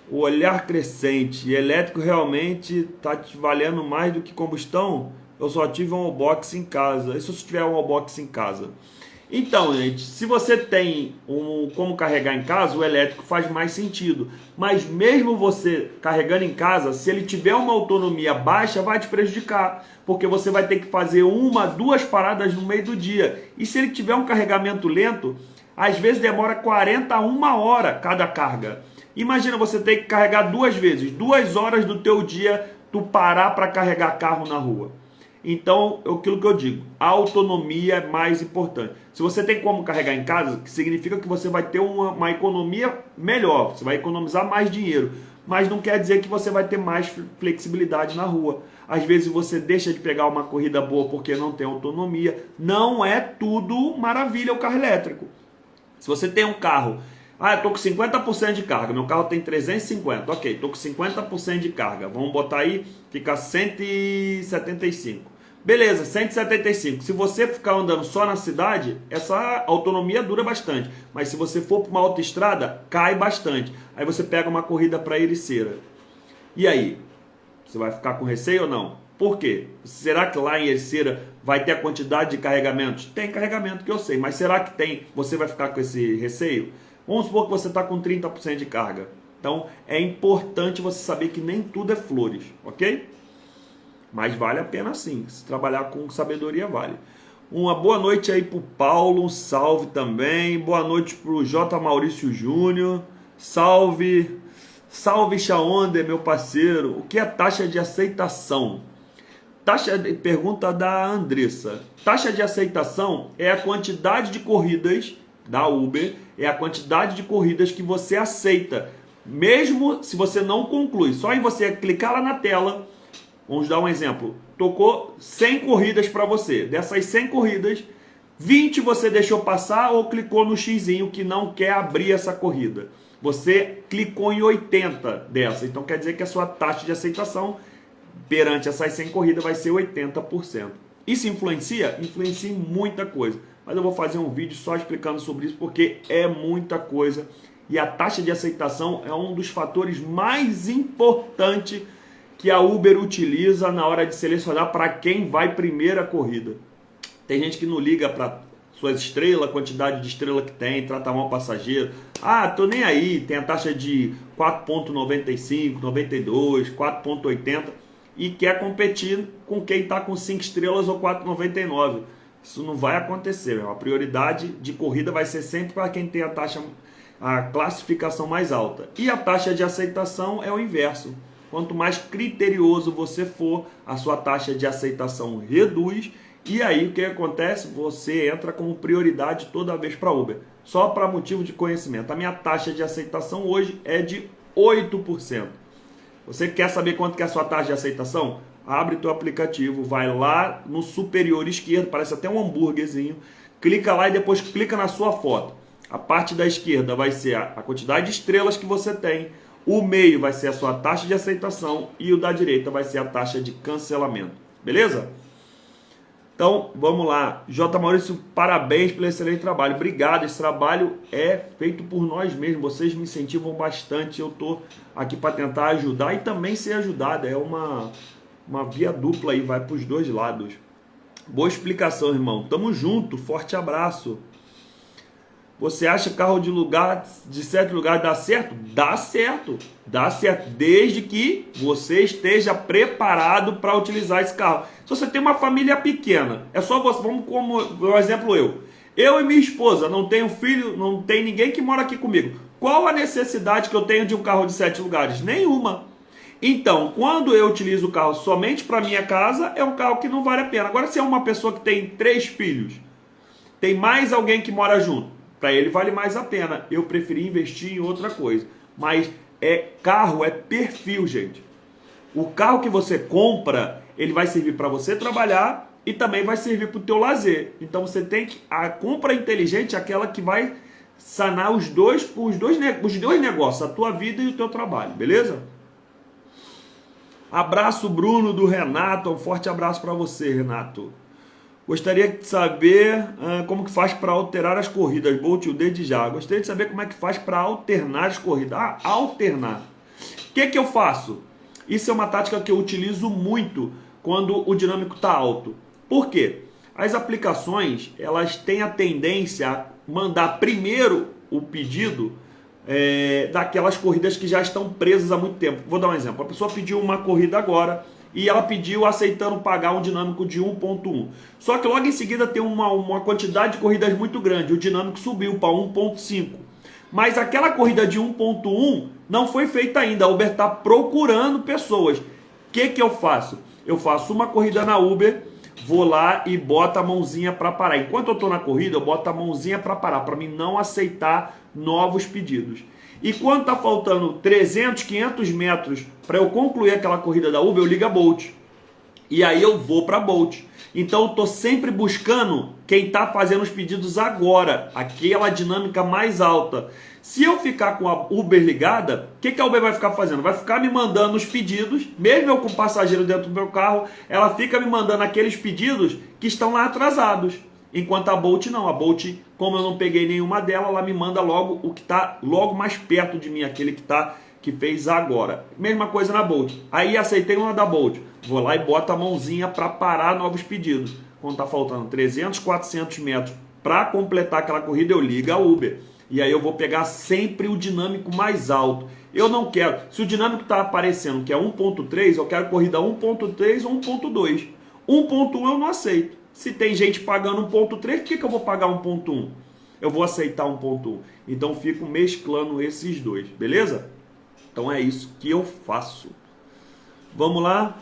O olhar crescente. Elétrico realmente está te valendo mais do que combustão? Eu só tive um wallbox em casa. E se você tiver um wallbox em casa? Então, gente, se você tem como carregar em casa, o elétrico faz mais sentido. Mas mesmo você carregando em casa, se ele tiver uma autonomia baixa, vai te prejudicar. Porque você vai ter que fazer 1, 2 paradas no meio do dia. E se ele tiver um carregamento lento, às vezes demora 40 a 1 hora cada carga. Imagina você ter que carregar 2 vezes, 2 horas do teu dia, tu parar para carregar carro na rua. Então, é aquilo que eu digo, a autonomia é mais importante. Se você tem como carregar em casa, significa que você vai ter uma economia melhor, você vai economizar mais dinheiro, mas não quer dizer que você vai ter mais flexibilidade na rua. às vezes você deixa de pegar uma corrida boa porque não tem autonomia. Não é tudo maravilha o carro elétrico. Se você tem um carro, eu tô com 50% de carga, meu carro tem 350, ok, tô com 50% de carga, vamos botar aí, fica 175. Beleza, 175. Se você ficar andando só na cidade, essa autonomia dura bastante. Mas se você for para uma autoestrada, cai bastante. Aí você pega uma corrida para Ericeira. E aí? Você vai ficar com receio ou não? Por quê? Será que lá em Ericeira vai ter a quantidade de carregamentos? Tem carregamento que eu sei, mas será que tem? Você vai ficar com esse receio? Vamos supor que você está com 30% de carga. Então é importante você saber que nem tudo é flores, ok? Mas vale a pena sim, se trabalhar com sabedoria vale. Uma boa noite aí pro Paulo, salve também. Boa noite pro J. Maurício Júnior, salve. Salve Shaonder, meu parceiro. O que é taxa de aceitação? Pergunta da Andressa. Taxa de aceitação é a quantidade de corridas da Uber, é a quantidade de corridas que você aceita, mesmo se você não conclui. Só em você clicar lá na tela. Vamos dar um exemplo. Tocou 100 corridas para você. Dessas 100 corridas, 20 você deixou passar ou clicou no xizinho que não quer abrir essa corrida. Você clicou em 80 dessa. Então quer dizer que a sua taxa de aceitação perante essas 100 corridas vai ser 80%. Isso influencia? Influencia em muita coisa. Mas eu vou fazer um vídeo só explicando sobre isso porque é muita coisa. E a taxa de aceitação é um dos fatores mais importantes que a Uber utiliza na hora de selecionar para quem vai primeiro a corrida. Tem gente que não liga para suas estrelas, a quantidade de estrela que tem, trata mal o passageiro. Tô nem aí, tem a taxa de 4,95, 92, 4,80 e quer competir com quem está com 5 estrelas ou 4,99. Isso não vai acontecer, a prioridade de corrida vai ser sempre para quem tem a classificação mais alta. E a taxa de aceitação é o inverso. Quanto mais criterioso você for, a sua taxa de aceitação reduz. E aí o que acontece? Você entra como prioridade toda vez para Uber. Só para motivo de conhecimento. A minha taxa de aceitação hoje é de 8%. Você quer saber quanto que é a sua taxa de aceitação? Abre teu aplicativo, vai lá no superior esquerdo, parece até um hambúrguerzinho. Clica lá e depois clica na sua foto. A parte da esquerda vai ser a quantidade de estrelas que você tem. O meio vai ser a sua taxa de aceitação e o da direita vai ser a taxa de cancelamento. Beleza? Então, vamos lá. J. Maurício, parabéns pelo excelente trabalho. Obrigado. Esse trabalho é feito por nós mesmos. Vocês me incentivam bastante. Eu estou aqui para tentar ajudar e também ser ajudado. É uma via dupla aí, vai para os dois lados. Boa explicação, irmão. Tamo junto. Forte abraço. Você acha carro de certo lugar dá certo? Dá certo. Dá certo. Desde que você esteja preparado para utilizar esse carro. Se você tem uma família pequena, é só você, vamos como, por exemplo, eu e minha esposa, não tenho filho, não tem ninguém que mora aqui comigo. Qual a necessidade que eu tenho de um carro de 7 lugares? Nenhuma. Então, quando eu utilizo o carro somente para minha casa, é um carro que não vale a pena. Agora, se é uma pessoa que tem 3 filhos, tem mais alguém que mora junto, para ele vale mais a pena. Eu preferi investir em outra coisa. Mas carro é perfil, gente. O carro que você compra, ele vai servir para você trabalhar e também vai servir para o teu lazer. Então você tem que... A compra inteligente é aquela que vai sanar os dois negócios, a tua vida e o teu trabalho, beleza? Abraço, Bruno, do Renato. Um forte abraço para você, Renato. Gostaria de saber como que faz para alterar as corridas. Bolt, desde já. Gostaria de saber como é que faz para alternar as corridas. Alternar. O que eu faço? Isso é uma tática que eu utilizo muito quando o dinâmico está alto. Por quê? As aplicações, elas têm a tendência a mandar primeiro o pedido daquelas corridas que já estão presas há muito tempo. Vou dar um exemplo. A pessoa pediu uma corrida agora e ela pediu aceitando pagar um dinâmico de 1.1. Só que logo em seguida tem uma quantidade de corridas muito grande. O dinâmico subiu para 1.5. Mas aquela corrida de 1.1 não foi feita ainda. A Uber está procurando pessoas. O que eu faço? Eu faço uma corrida na Uber, vou lá e boto a mãozinha para parar. Enquanto eu estou na corrida, eu boto a mãozinha para parar, para mim não aceitar novos pedidos. E quando está faltando 300, 500 metros para eu concluir aquela corrida da Uber, eu ligo a Bolt. E aí eu vou para a Bolt. Então eu estou sempre buscando quem está fazendo os pedidos agora, aquela dinâmica mais alta. Se eu ficar com a Uber ligada, o que a Uber vai ficar fazendo? Vai ficar me mandando os pedidos, mesmo eu com o passageiro dentro do meu carro, ela fica me mandando aqueles pedidos que estão lá atrasados. Enquanto a Bolt não. A Bolt, como eu não peguei nenhuma dela, ela me manda logo o que está logo mais perto de mim, aquele que fez agora. Mesma coisa na Bolt. Aí aceitei uma da Bolt. Vou lá e boto a mãozinha para parar novos pedidos. Quando está faltando 300, 400 metros para completar aquela corrida, eu ligo a Uber. E aí eu vou pegar sempre o dinâmico mais alto. Eu não quero... Se o dinâmico está aparecendo que é 1.3, eu quero corrida 1.3 ou 1.2. 1.1 eu não aceito. Se tem gente pagando 1.3, por que eu vou pagar 1.1? Eu vou aceitar 1.1. Então fico mesclando esses dois, beleza? Então é isso que eu faço. Vamos lá.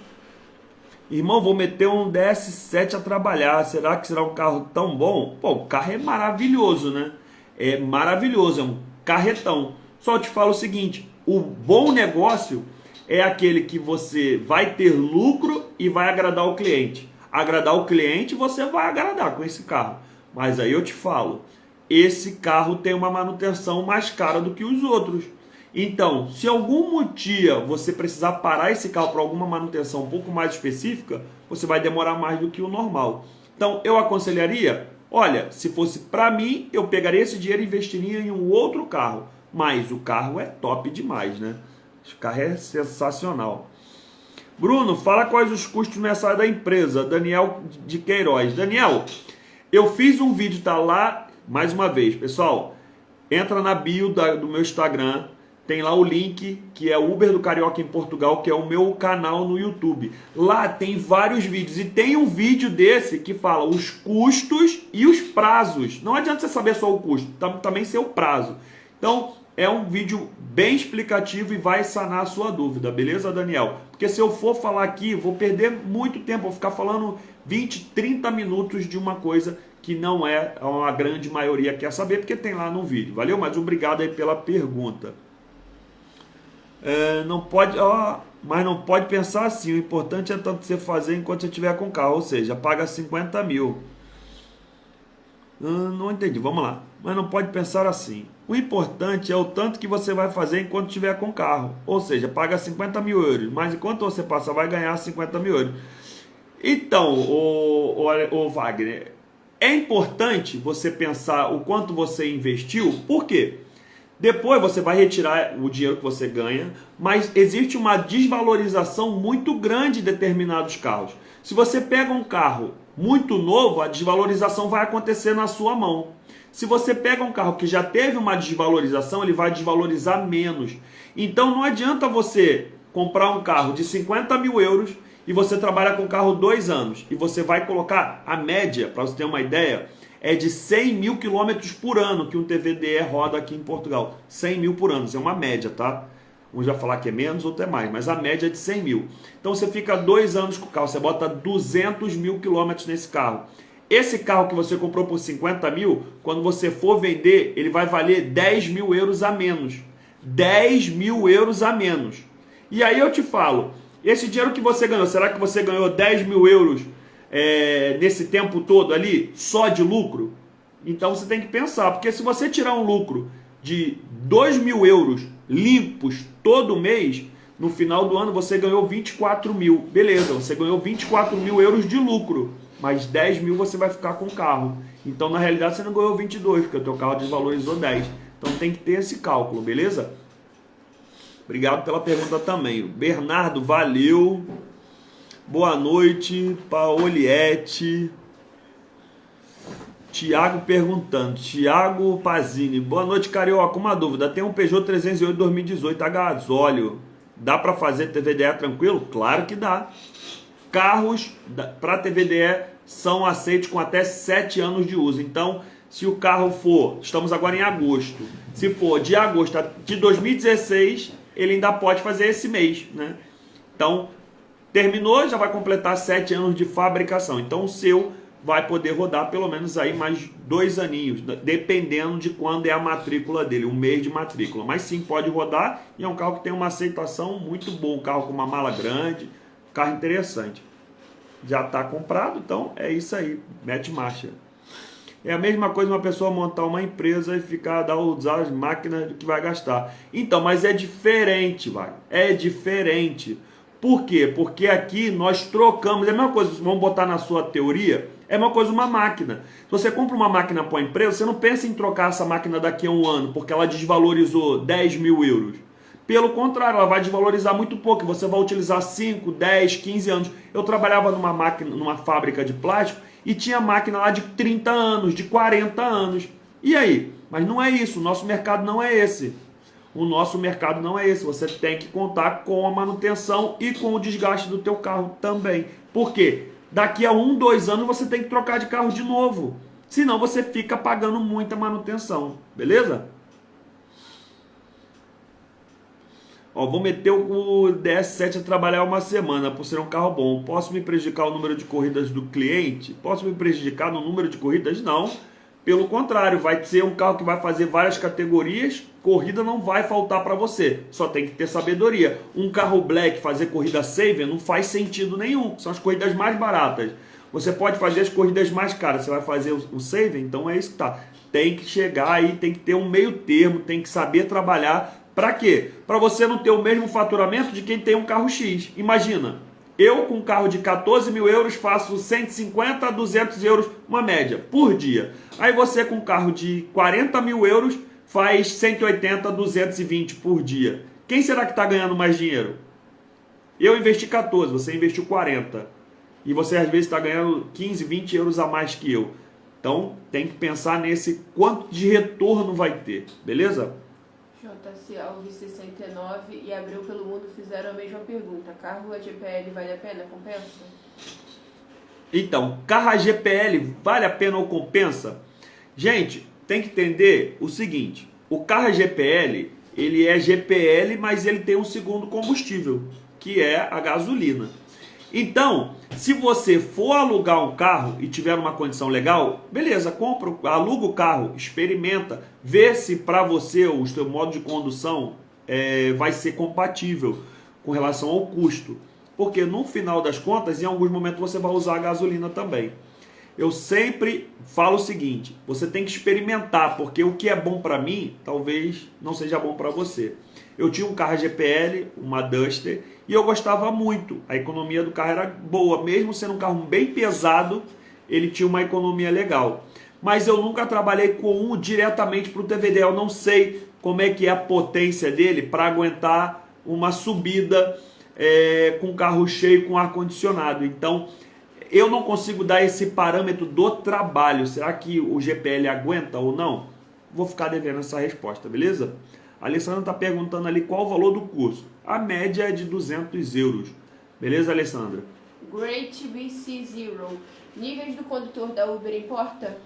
Irmão, vou meter um DS7 a trabalhar. Será que será um carro tão bom? Pô, o carro é maravilhoso, né? É maravilhoso, é um carretão. Só te falo o seguinte, o bom negócio é aquele que você vai ter lucro e vai agradar o cliente. Agradar o cliente, você vai agradar com esse carro. Mas aí eu te falo, esse carro tem uma manutenção mais cara do que os outros. Então, se algum dia você precisar parar esse carro para alguma manutenção um pouco mais específica, você vai demorar mais do que o normal. Então, eu aconselharia, olha, se fosse para mim, eu pegaria esse dinheiro e investiria em um outro carro. Mas o carro é top demais, né? O carro é sensacional. Bruno, fala quais os custos mensais da empresa. Daniel de Queiroz. Daniel, eu fiz um vídeo, tá lá, mais uma vez, pessoal, entra na bio do meu Instagram, tem lá o link, que é Uber do Carioca em Portugal, que é o meu canal no YouTube. Lá tem vários vídeos, e tem um vídeo desse que fala os custos e os prazos. Não adianta você saber só o custo, também ser o prazo. Então, é um vídeo bem explicativo e vai sanar a sua dúvida, beleza, Daniel? Porque se eu for falar aqui, vou perder muito tempo, vou ficar falando 20, 30 minutos de uma coisa que não é a grande maioria quer saber, porque tem lá no vídeo, valeu? Mas obrigado aí pela pergunta. Mas não pode pensar assim, o importante é tanto você fazer enquanto você estiver com o carro, ou seja, paga 50 mil. Não entendi, vamos lá. Mas não pode pensar assim. O importante é o tanto que você vai fazer enquanto estiver com o carro. Ou seja, paga 50 mil euros. Mas enquanto você passa, vai ganhar 50 mil euros. Então, o Wagner, é importante você pensar o quanto você investiu. Por quê? Depois você vai retirar o dinheiro que você ganha, mas existe uma desvalorização muito grande de determinados carros. Se você pega um carro muito novo, a desvalorização vai acontecer na sua mão. Se você pega um carro que já teve uma desvalorização, ele vai desvalorizar menos. Então não adianta você comprar um carro de 50 mil euros e você trabalha com o carro 2 anos e você vai colocar a média, para você ter uma ideia, é de 100 mil quilômetros por ano que um TVDE roda aqui em Portugal. 100 mil por ano, isso é uma média, tá? Um já falar que é menos, outro é mais, mas a média é de 100 mil. Então você fica 2 anos com o carro, você bota 200 mil quilômetros nesse carro. Esse carro que você comprou por 50 mil, quando você for vender, ele vai valer 10 mil euros a menos. 10 mil euros a menos. E aí eu te falo, esse dinheiro que você ganhou, será que você ganhou 10 mil euros nesse tempo todo ali, só de lucro? Então você tem que pensar, porque se você tirar um lucro de 2 mil euros limpos todo mês, no final do ano você ganhou 24 mil. Beleza, você ganhou 24 mil euros de lucro, mas 10 mil você vai ficar com o carro. Então na realidade você não ganhou 22, porque o teu carro desvalorizou 10. Então tem que ter esse cálculo, beleza? Obrigado pela pergunta também. Bernardo, valeu. Boa noite, Paoliette. Tiago perguntando. Tiago Pazini. Boa noite, Carioca. Uma dúvida. Tem um Peugeot 308 2018 a gasóleo. Dá para fazer TVDE tranquilo? Claro que dá. Carros para TVDE são aceitos com até 7 anos de uso. Então, se o carro for... Estamos agora em agosto. Se for de agosto de 2016, ele ainda pode fazer esse mês, né? Então, terminou, já vai completar 7 anos de fabricação. Então, o seu vai poder rodar pelo menos aí mais 2 aninhos, dependendo de quando é a matrícula dele, um mês de matrícula. Mas sim, pode rodar e é um carro que tem uma aceitação muito boa, um carro com uma mala grande, carro interessante. já está comprado, então é isso aí, mete marcha. É a mesma coisa uma pessoa montar uma empresa e ficar usar as máquinas que vai gastar. Então, mas é diferente, vai. É diferente. Por quê? Porque aqui nós trocamos. É a mesma coisa, vamos botar na sua teoria, é a mesma coisa uma máquina. Se você compra uma máquina para uma empresa, você não pensa em trocar essa máquina daqui a um ano, porque ela desvalorizou 10 mil euros. Pelo contrário, ela vai desvalorizar muito pouco. Você vai utilizar 5, 10, 15 anos. Eu trabalhava numa máquina, numa fábrica de plástico, e tinha máquina lá de 30 anos, de 40 anos. E aí? Mas não é isso, o nosso mercado não é esse. O nosso mercado não é esse. Você tem que contar com a manutenção e com o desgaste do teu carro também. Por quê? Daqui a 1, 2 anos você tem que trocar de carro de novo. Senão você fica pagando muita manutenção. Beleza? Ó, vou meter o DS7 a trabalhar uma semana por ser um carro bom. Posso me prejudicar o número de corridas do cliente? Posso me prejudicar no número de corridas? Não. Pelo contrário, vai ser um carro que vai fazer várias categorias. Corrida não vai faltar para você. Só tem que ter sabedoria. Um carro black fazer corrida saver não faz sentido nenhum. São as corridas mais baratas. Você pode fazer as corridas mais caras. Você vai fazer o saver? Então é isso que tá. Tem que chegar aí, tem que ter um meio termo, tem que saber trabalhar. Para quê? Para você não ter o mesmo faturamento de quem tem um carro X. Imagina, eu com um carro de 14 mil euros faço 150 a 200 euros, uma média, por dia. Aí você com um carro de 40 mil euros faz 180 a 220 por dia. Quem será que está ganhando mais dinheiro? Eu investi 14, você investiu 40. E você às vezes está ganhando 15, 20 euros a mais que eu. Então tem que pensar nesse quanto de retorno vai ter, beleza? JC Alves 69 e Abreu pelo Mundo fizeram a mesma pergunta. Carro a GPL vale a pena? Compensa? Então, carro a GPL vale a pena ou compensa? Gente, tem que entender o seguinte. O carro a GPL, ele é GPL, mas ele tem um segundo combustível, que é a gasolina. Então, se você for alugar um carro e tiver uma condição legal, beleza, compra, aluga o carro, experimenta, vê se para você o seu modo de condução vai ser compatível com relação ao custo. Porque no final das contas, em alguns momentos você vai usar a gasolina também. Eu sempre falo o seguinte, você tem que experimentar, porque o que é bom para mim, talvez não seja bom para você. Eu tinha um carro GPL, uma Duster, e eu gostava muito. A economia do carro era boa, mesmo sendo um carro bem pesado, ele tinha uma economia legal. Mas eu nunca trabalhei com um diretamente para o TVD, eu não sei como é que é a potência dele para aguentar uma subida com carro cheio, com ar-condicionado. Então, eu não consigo dar esse parâmetro do trabalho. Será que o GPL aguenta ou não? Vou ficar devendo essa resposta, beleza? A Alessandra está perguntando ali qual o valor do curso. A média é de 200 euros. Beleza, Alessandra? Great BC Zero. Níveis do condutor da Uber importa?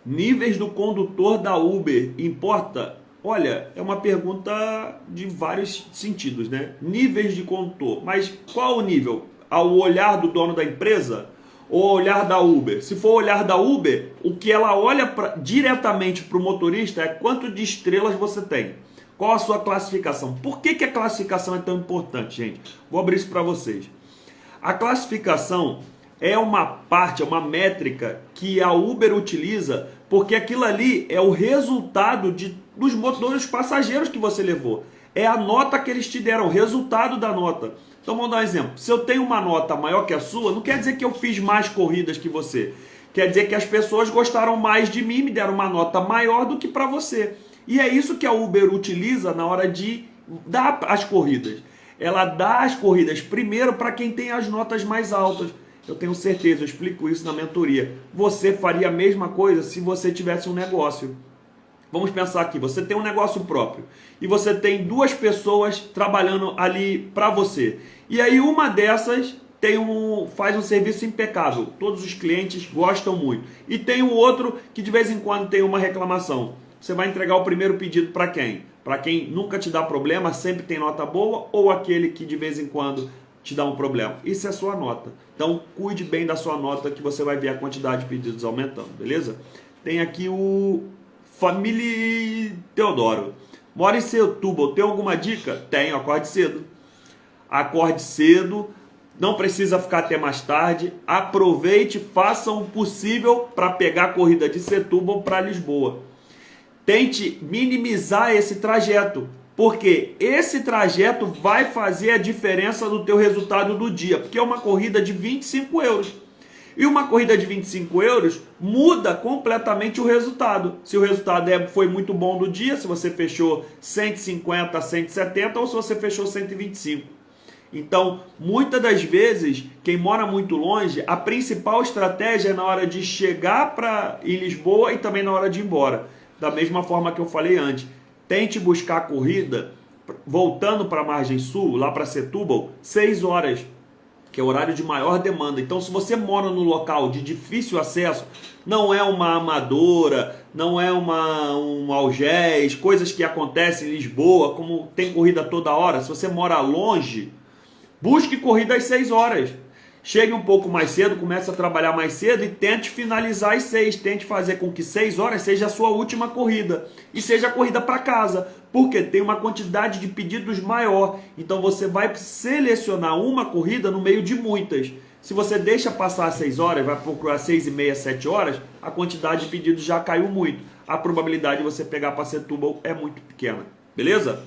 Níveis do condutor da Uber importa? Olha, é uma pergunta de vários sentidos, né? Níveis de condutor. Mas qual o nível? Ao olhar do dono da empresa? Ou ao olhar da Uber? Se for o olhar da Uber, o que ela olha diretamente para o motorista é quanto de estrelas você tem. Qual a sua classificação? Por que a classificação é tão importante, gente? Vou abrir isso para vocês. A classificação é uma parte, é uma métrica que a Uber utiliza, porque aquilo ali é o resultado dos motores passageiros que você levou. É a nota que eles te deram, o resultado da nota. Então vamos dar um exemplo. Se eu tenho uma nota maior que a sua, não quer dizer que eu fiz mais corridas que você. Quer dizer que as pessoas gostaram mais de mim, me deram uma nota maior do que para você. E é isso que a Uber utiliza na hora de dar as corridas. Ela dá as corridas primeiro para quem tem as notas mais altas. Eu tenho certeza, eu explico isso na mentoria. Você faria a mesma coisa se você tivesse um negócio. Vamos pensar aqui, você tem um negócio próprio e você tem duas pessoas trabalhando ali para você. E aí uma dessas faz um serviço impecável, todos os clientes gostam muito. E tem o outro que de vez em quando tem uma reclamação. Você vai entregar o primeiro pedido para quem? Para quem nunca te dá problema, sempre tem nota boa, ou aquele que de vez em quando te dá um problema? Isso é a sua nota. Então cuide bem da sua nota que você vai ver a quantidade de pedidos aumentando, beleza? Tem aqui o Família Teodoro. Mora em Setúbal, tem alguma dica? Tenho, acorde cedo. Acorde cedo, não precisa ficar até mais tarde. Aproveite, faça o possível para pegar a corrida de Setúbal para Lisboa. Tente minimizar esse trajeto, porque esse trajeto vai fazer a diferença no teu resultado do dia, porque é uma corrida de 25 euros. E uma corrida de 25 euros muda completamente o resultado. Se o resultado foi muito bom do dia, se você fechou 150, 170 ou se você fechou 125. Então, muitas das vezes, quem mora muito longe, a principal estratégia é na hora de chegar em Lisboa e também na hora de ir embora. Da mesma forma que eu falei antes, tente buscar a corrida, voltando para a margem sul, lá para Setúbal, 6 horas, que é o horário de maior demanda. Então, se você mora num local de difícil acesso, não é uma Amadora, não é um Algés, coisas que acontecem em Lisboa, como tem corrida toda hora. Se você mora longe, busque corrida às 6 horas. Chegue um pouco mais cedo, comece a trabalhar mais cedo e tente finalizar às 6. Tente fazer com que 6 horas seja a sua última corrida. E seja a corrida para casa. Porque tem uma quantidade de pedidos maior. Então você vai selecionar uma corrida no meio de muitas. Se você deixa passar às 6 horas, vai procurar 6 e meia, 7 horas, a quantidade de pedidos já caiu muito. A probabilidade de você pegar para Setúbal é muito pequena. Beleza?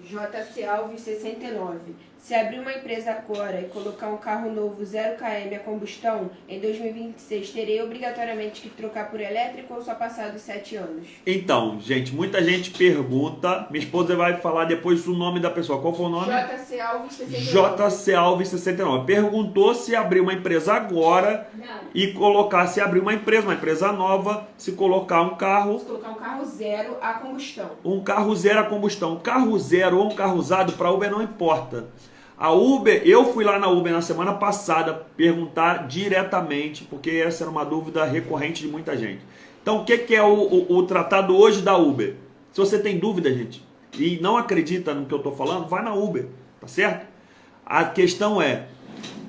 JC Alves 69. Se abrir uma empresa agora e colocar um carro novo 0 km a combustão, em 2026 terei obrigatoriamente que trocar por elétrico ou só passar dos 7 anos? Então, gente, muita gente pergunta. Minha esposa vai falar depois o nome da pessoa. Qual foi o nome? JC Alves 69. JC Alves 69. Perguntou se abrir uma empresa agora e colocar, se abrir uma empresa nova, se colocar um carro. Se colocar um carro 0 a combustão. Um carro 0 a combustão. Carro 0 ou um carro usado para Uber não importa. A Uber, eu fui lá na Uber na semana passada perguntar diretamente, porque essa era uma dúvida recorrente de muita gente. Então, o que é o tratado hoje da Uber? Se você tem dúvida, gente, e não acredita no que eu estou falando, vai na Uber, tá certo? A questão é,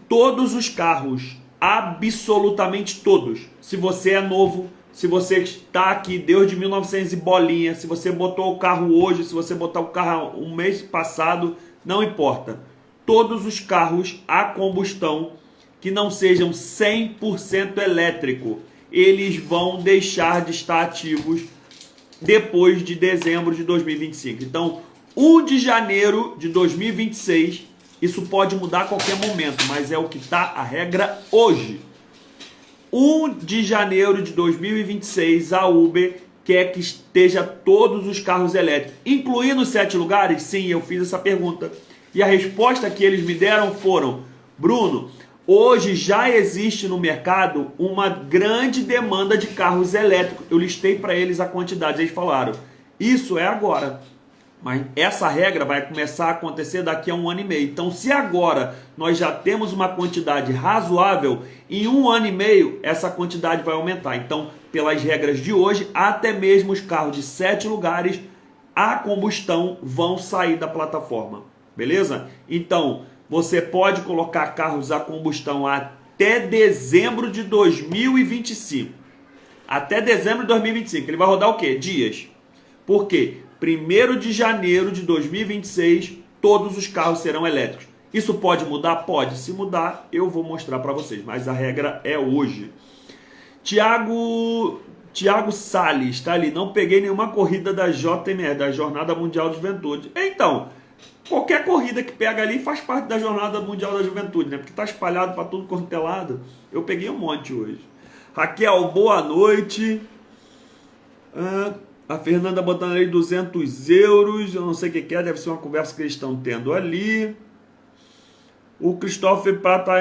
todos os carros, absolutamente todos, se você é novo, se você está aqui desde 1900 e bolinha, se você botou o carro hoje, se você botar o carro um mês passado, não importa. Todos os carros a combustão que não sejam 100% elétrico, eles vão deixar de estar ativos depois de dezembro de 2025. Então, 1 de janeiro de 2026, isso pode mudar a qualquer momento, mas é o que está a regra hoje. 1 de janeiro de 2026, a Uber quer que esteja todos os carros elétricos, incluindo os 7 lugares? Sim, eu fiz essa pergunta. E a resposta que eles me deram foram: Bruno, hoje já existe no mercado uma grande demanda de carros elétricos. Eu listei para eles a quantidade, eles falaram, isso é agora. Mas essa regra vai começar a acontecer daqui a 1 ano e meio. Então, se agora nós já temos uma quantidade razoável, em 1 ano e meio essa quantidade vai aumentar. Então, pelas regras de hoje, até mesmo os carros de 7 lugares a combustão vão sair da plataforma. Beleza? Então, você pode colocar carros a combustão até dezembro de 2025. Até dezembro de 2025. Ele vai rodar o quê? Dias. Por quê? 1º de janeiro de 2026, todos os carros serão elétricos. Isso pode mudar? Pode. Se mudar, eu vou mostrar para vocês. Mas a regra é hoje. Tiago Salles, tá ali. Não peguei nenhuma corrida da JMR, da Jornada Mundial de Juventude. Então, qualquer corrida que pega ali faz parte da Jornada Mundial da Juventude, né? Porque tá espalhado para tudo quanto é lado. Eu peguei um monte hoje. Raquel, boa noite. A Fernanda botando ali 200 euros. Eu não sei o que é, deve ser uma conversa que eles estão tendo ali. O Christopher Prata...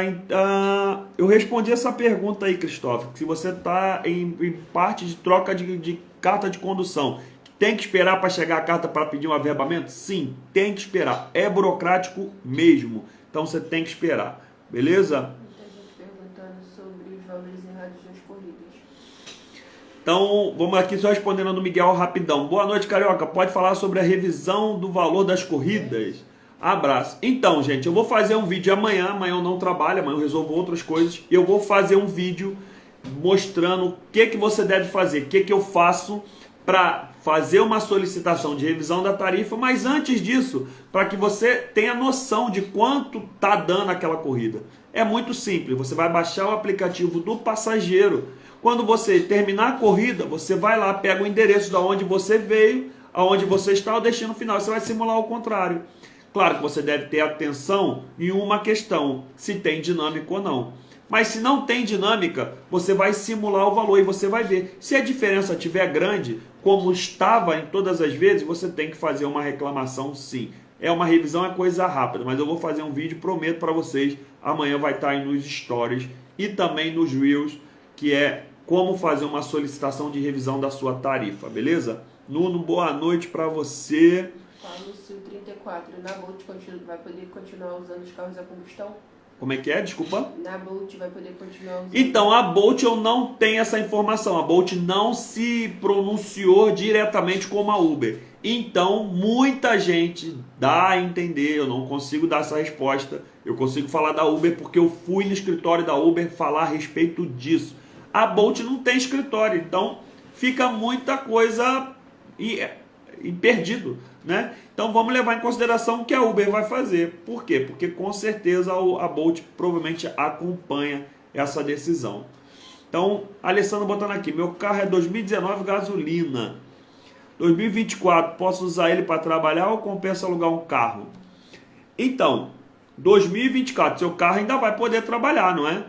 eu respondi essa pergunta aí, Christopher. Se você está em parte de troca de carta de condução, tem que esperar para chegar a carta para pedir um averbamento? Sim, tem que esperar. É burocrático mesmo. Então você tem que esperar. Beleza? Muita gente perguntando sobre os valores errados das corridas. Então, vamos aqui só respondendo do Miguel rapidão. Boa noite, Carioca. Pode falar sobre a revisão do valor das corridas? Abraço. Então, gente, eu vou fazer um vídeo amanhã. Amanhã eu não trabalho, amanhã eu resolvo outras coisas. E eu vou fazer um vídeo mostrando o que você deve fazer, o que eu faço para fazer uma solicitação de revisão da tarifa, mas antes disso, para que você tenha noção de quanto está dando aquela corrida. É muito simples, você vai baixar o aplicativo do passageiro. Quando você terminar a corrida, você vai lá, pega o endereço de onde você veio, aonde você está, o destino final. Você vai simular o contrário. Claro que você deve ter atenção em uma questão, se tem dinâmica ou não. Mas se não tem dinâmica, você vai simular o valor e você vai ver. Se a diferença estiver grande, como estava em todas as vezes, você tem que fazer uma reclamação sim. É uma revisão, é coisa rápida, mas eu vou fazer um vídeo, prometo para vocês, amanhã vai estar aí nos stories e também nos reels, que é como fazer uma solicitação de revisão da sua tarifa, beleza? Nuno, boa noite para você. Paulo Sil 34, na Bolt vai poder continuar usando os carros a combustão? Como é que é? Desculpa. Na Bolt vai poder continuar usando. Então, a Bolt eu não tenho essa informação. A Bolt não se pronunciou diretamente como a Uber. Então, muita gente dá a entender, eu não consigo dar essa resposta. Eu consigo falar da Uber porque eu fui no escritório da Uber falar a respeito disso. A Bolt não tem escritório, então fica muita coisa e perdido, né? Então vamos levar em consideração o que a Uber vai fazer. Por quê? Porque com certeza a Bolt provavelmente acompanha essa decisão. Então, Alessandro botando aqui, meu carro é 2019 gasolina, 2024, posso usar ele para trabalhar ou compensa alugar um carro? Então, 2024, seu carro ainda vai poder trabalhar, não é?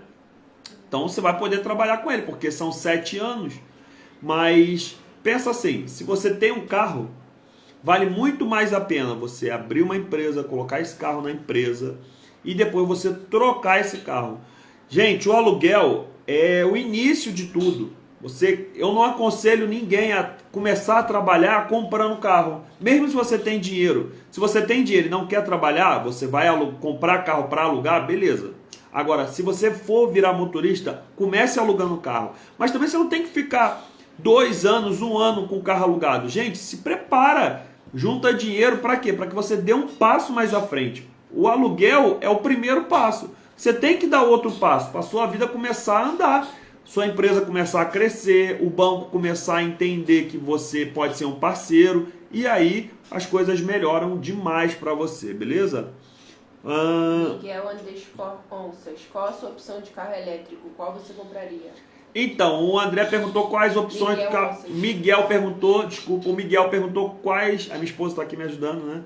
Então você vai poder trabalhar com ele, porque são 7 anos. Mas pensa assim, se você tem um carro, vale muito mais a pena você abrir uma empresa, colocar esse carro na empresa e depois você trocar esse carro. Gente, o aluguel é o início de tudo. Eu não aconselho ninguém a começar a trabalhar comprando carro, mesmo se você tem dinheiro. Se você tem dinheiro e não quer trabalhar, você vai comprar carro para alugar, beleza. Agora, se você for virar motorista, comece alugando carro. Mas também você não tem que ficar 2 anos, 1 ano com o carro alugado. Gente, se prepara, junta dinheiro para quê? Para que você dê um passo mais à frente. O aluguel é o primeiro passo. Você tem que dar outro passo para a sua vida começar a andar. Sua empresa começar a crescer, o banco começar a entender que você pode ser um parceiro. E aí as coisas melhoram demais para você, beleza? Miguel _onças, qual a sua opção de carro elétrico? Qual você compraria? Então, o André perguntou quais opções de carro. Miguel perguntou quais. A minha esposa está aqui me ajudando, né?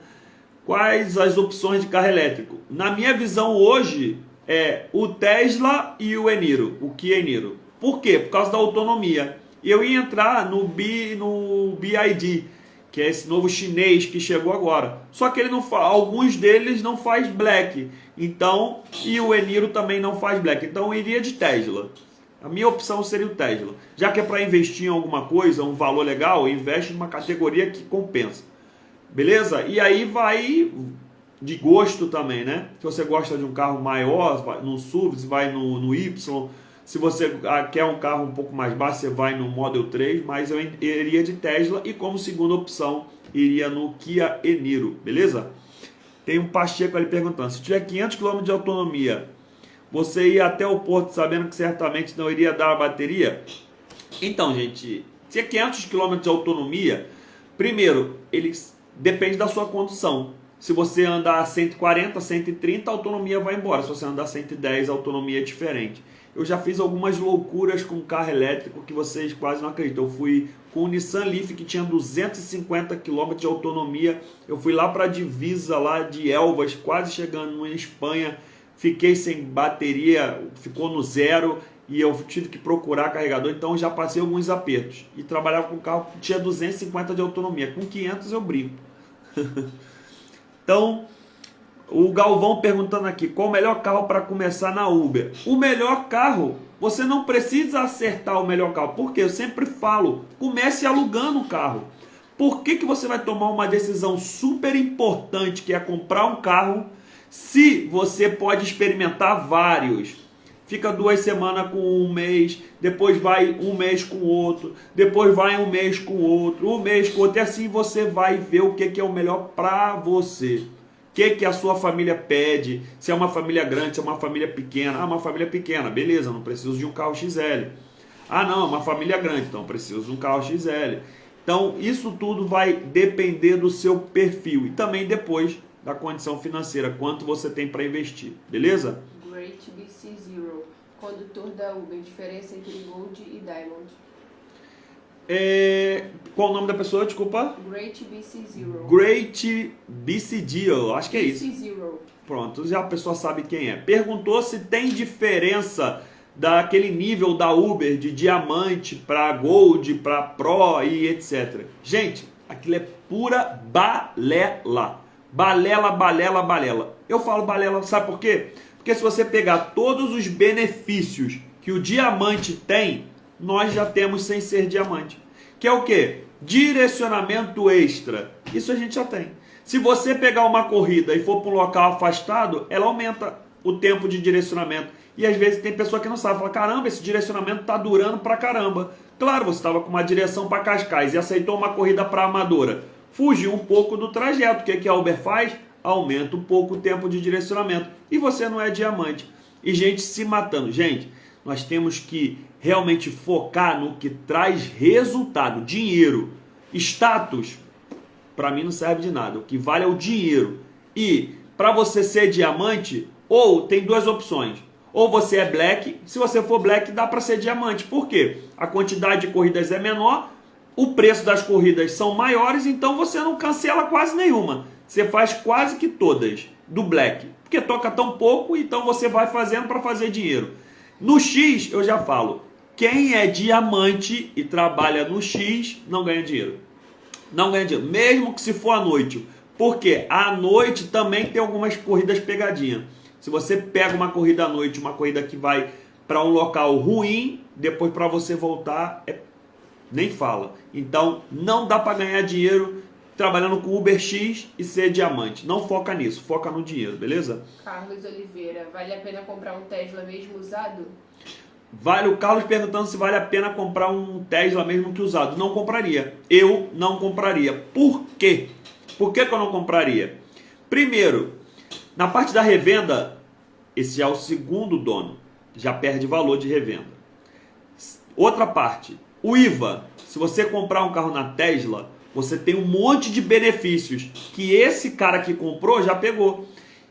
Quais as opções de carro elétrico? Na minha visão hoje é o Tesla e o Eniro, o Kia Eniro. Por quê? Por causa da autonomia. E eu ia entrar no BYD, que é esse novo chinês que chegou agora. Só que alguns deles não faz black. Então, e o Eniro também não faz black. Então eu iria de Tesla. A minha opção seria o Tesla. Já que é para investir em alguma coisa, um valor legal, investe numa categoria que compensa. Beleza? E aí vai de gosto também, né? Se você gosta de um carro maior, vai no SUV, você vai no Y. Se você quer um carro um pouco mais baixo, você vai no Model 3, mas eu iria de Tesla e como segunda opção iria no Kia Eniro, beleza? Tem um Pacheco ali perguntando, se tiver 500 km de autonomia, você ia até o porto sabendo que certamente não iria dar a bateria? Então, gente, se é 500 km de autonomia, primeiro, depende da sua condução. Se você andar a 140, 130, a autonomia vai embora. Se você andar a 110, a autonomia é diferente. Eu já fiz algumas loucuras com carro elétrico que vocês quase não acreditam. Eu fui com o Nissan Leaf que tinha 250 km de autonomia. Eu fui lá para a divisa lá de Elvas, quase chegando em Espanha. Fiquei sem bateria, ficou no zero e eu tive que procurar carregador. Então já passei alguns apertos. E trabalhava com um carro que tinha 250 de autonomia. Com 500 eu brinco. Então, o Galvão perguntando aqui, qual o melhor carro para começar na Uber? O melhor carro, você não precisa acertar o melhor carro, porque eu sempre falo, comece alugando o carro. Por que você vai tomar uma decisão super importante, que é comprar um carro, se você pode experimentar vários? Fica 2 semanas com um mês, depois vai um mês com outro, depois vai um mês com outro, um mês com outro, e assim você vai ver o que é o melhor para você. O que a sua família pede, se é uma família grande, se é uma família pequena. Ah, uma família pequena, beleza, não preciso de um carro XL. Ah, não, é uma família grande, então preciso de um carro XL. Então, isso tudo vai depender do seu perfil e também depois da condição financeira, quanto você tem para investir, beleza? Great BC Zero, condutor da Uber, diferença entre Gold e Diamond. Qual o nome da pessoa, desculpa? Great BC Zero. Great BC Zero, acho que é isso. BC Zero. Pronto, já a pessoa sabe quem é. Perguntou se tem diferença daquele nível da Uber de diamante para Gold, para Pro e etc. Gente, aquilo é pura balela. Balela, balela, balela. Eu falo balela, sabe por quê? Porque se você pegar todos os benefícios que o diamante tem, nós já temos sem ser diamante. Que é o quê? Direcionamento extra. Isso a gente já tem. Se você pegar uma corrida e for para um local afastado, ela aumenta o tempo de direcionamento. E às vezes tem pessoa que não sabe, fala, caramba, esse direcionamento está durando pra caramba. Claro, você estava com uma direção para Cascais e aceitou uma corrida para Amadora. Fugiu um pouco do trajeto. O que a Uber faz? Aumenta um pouco o tempo de direcionamento. E você não é diamante. E gente se matando. Gente, nós temos que realmente focar no que traz resultado. Dinheiro, status, para mim não serve de nada. O que vale é o dinheiro. E para você ser diamante, ou tem duas opções. Ou você é black, se você for black dá para ser diamante. Por quê? A quantidade de corridas é menor, o preço das corridas são maiores, então você não cancela quase nenhuma. Você faz quase que todas do black. Porque toca tão pouco, então você vai fazendo para fazer dinheiro. No X, eu já falo, quem é diamante e trabalha no X não ganha dinheiro. Não ganha dinheiro, mesmo que se for à noite. Porque à noite também tem algumas corridas pegadinhas. Se você pega uma corrida à noite, uma corrida que vai para um local ruim, depois para você voltar, nem fala. Então, não dá para ganhar dinheiro trabalhando com Uber X e ser diamante. Não foca nisso, foca no dinheiro, beleza? Carlos Oliveira, vale a pena comprar um Tesla mesmo usado? Vale, o Carlos perguntando se vale a pena comprar um Tesla mesmo que usado. Não compraria. Eu não compraria. Por quê? Por que eu não compraria? Primeiro, na parte da revenda, esse já é o segundo dono. Já perde valor de revenda. Outra parte, o IVA. Se você comprar um carro na Tesla, você tem um monte de benefícios que esse cara que comprou já pegou.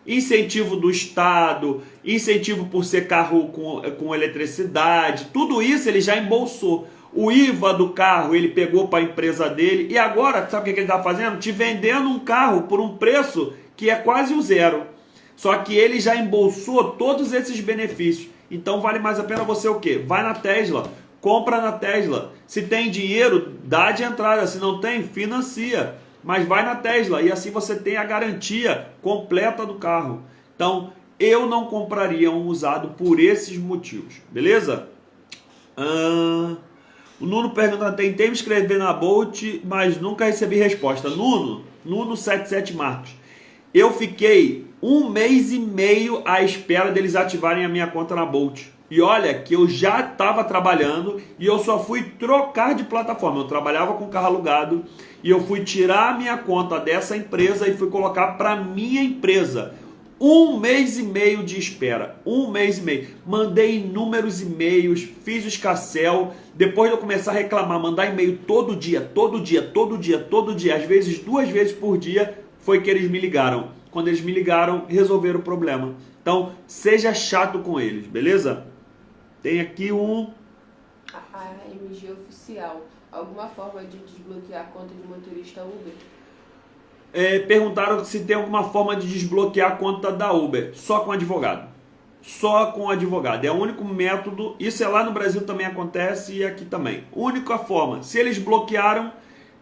Incentivo do Estado, incentivo por ser carro com eletricidade, tudo isso ele já embolsou. O IVA do carro ele pegou para a empresa dele e agora, sabe o que ele está fazendo? Te vendendo um carro por um preço que é quase o zero. Só que ele já embolsou todos esses benefícios. Então vale mais a pena você o quê? Vai na Tesla, compra na Tesla. Se tem dinheiro, dá de entrada. Se não tem, financia. Mas vai na Tesla e assim você tem a garantia completa do carro. Então, eu não compraria um usado por esses motivos, beleza? O Nuno pergunta, tentei me inscrever na Bolt, mas nunca recebi resposta. Nuno77 Marcos. Eu fiquei 1 mês e meio à espera deles ativarem a minha conta na Bolt. E olha que eu já estava trabalhando e eu só fui trocar de plataforma. Eu trabalhava com carro alugado e eu fui tirar a minha conta dessa empresa e fui colocar para minha empresa. 1 mês e meio de espera. 1 mês e meio. Mandei inúmeros e-mails, fiz o escassel. Depois de eu começar a reclamar, mandar e-mail todo dia, às vezes 2 vezes por dia, foi que eles me ligaram. Quando eles me ligaram, resolveram o problema. Então, seja chato com eles, beleza? Tem aqui A AMG Oficial. Alguma forma de desbloquear a conta de motorista Uber? Perguntaram se tem alguma forma de desbloquear a conta da Uber. Só com advogado. Só com advogado. É o único método. Isso é lá no Brasil também acontece e aqui também. Única forma. Se eles bloquearam,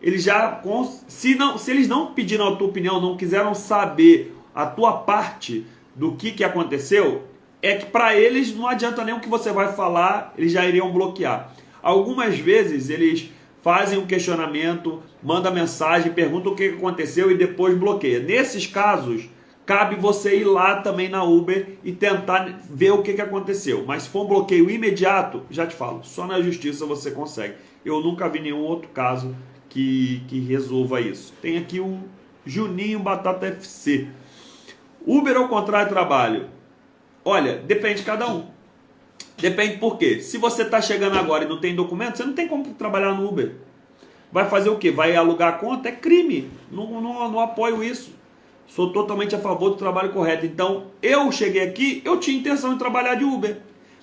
eles já... Se eles não pediram a tua opinião, não quiseram saber a tua parte do que aconteceu, é que para eles não adianta nem o que você vai falar, eles já iriam bloquear. Algumas vezes eles fazem um questionamento, mandam mensagem, perguntam o que aconteceu e depois bloqueia. Nesses casos, cabe você ir lá também na Uber e tentar ver o que aconteceu. Mas se for um bloqueio imediato, já te falo, só na justiça você consegue. Eu nunca vi nenhum outro caso que resolva isso. Tem aqui o Juninho Batata FC. Uber ou contrário de trabalho? Olha, depende de cada um. Depende por quê? Se você está chegando agora e não tem documento, você não tem como trabalhar no Uber. Vai fazer o quê? Vai alugar a conta? É crime. Não apoio isso. Sou totalmente a favor do trabalho correto. Então, eu cheguei aqui, eu tinha intenção de trabalhar de Uber.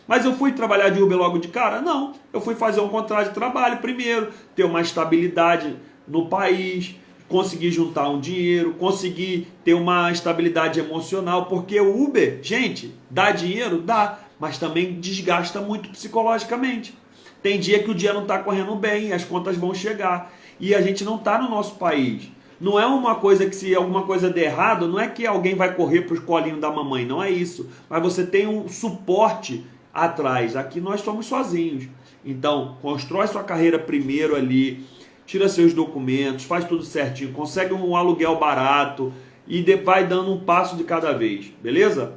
Mas eu fui trabalhar de Uber logo de cara? Não. Eu fui fazer um contrato de trabalho primeiro, ter uma estabilidade no país, conseguir juntar um dinheiro, conseguir ter uma estabilidade emocional, porque o Uber, gente, dá dinheiro? Dá, mas também desgasta muito psicologicamente. Tem dia que o dia não está correndo bem, as contas vão chegar, e a gente não está no nosso país. Não é uma coisa que se alguma coisa der errado, não é que alguém vai correr para os colinhos da mamãe, não é isso. Mas você tem um suporte atrás. Aqui nós somos sozinhos. Então, constrói sua carreira primeiro ali, tira seus documentos, faz tudo certinho, consegue um aluguel barato e vai dando um passo de cada vez, beleza?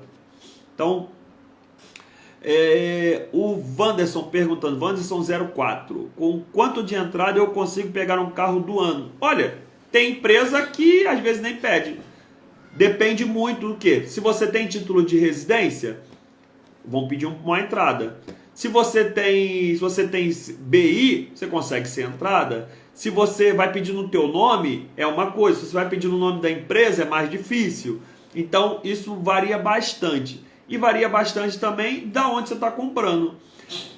Então, o Wanderson perguntando, Wanderson04, com quanto de entrada eu consigo pegar um carro do ano? Olha, tem empresa que às vezes nem pede. Depende muito do que. Se você tem título de residência, vão pedir uma entrada. Se você tem BI, você consegue ser entrada. Se você vai pedir no teu nome, é uma coisa. Se você vai pedir no nome da empresa, é mais difícil. Então, isso varia bastante. E varia bastante também da onde você está comprando.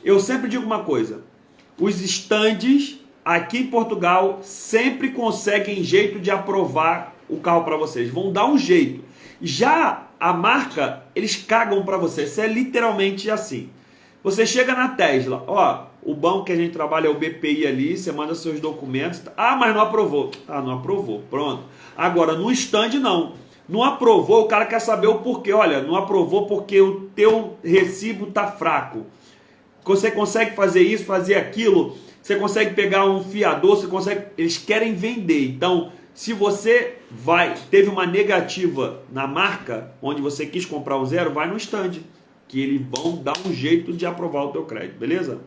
Eu sempre digo uma coisa. Os estandes aqui em Portugal sempre conseguem jeito de aprovar o carro para vocês. Vão dar um jeito. Já a marca, eles cagam para você. Isso é literalmente assim. Você chega na Tesla, ó, o banco que a gente trabalha é o BPI ali, você manda seus documentos. Ah, mas não aprovou. Ah, não aprovou. Pronto. Agora, no stand não. Não aprovou, o cara quer saber o porquê. Olha, não aprovou porque o teu recibo tá fraco. Você consegue fazer isso, fazer aquilo. Você consegue pegar um fiador, você consegue... Eles querem vender. Então, se você teve uma negativa na marca, onde você quis comprar o zero, vai no stand, que eles vão dar um jeito de aprovar o teu crédito, beleza?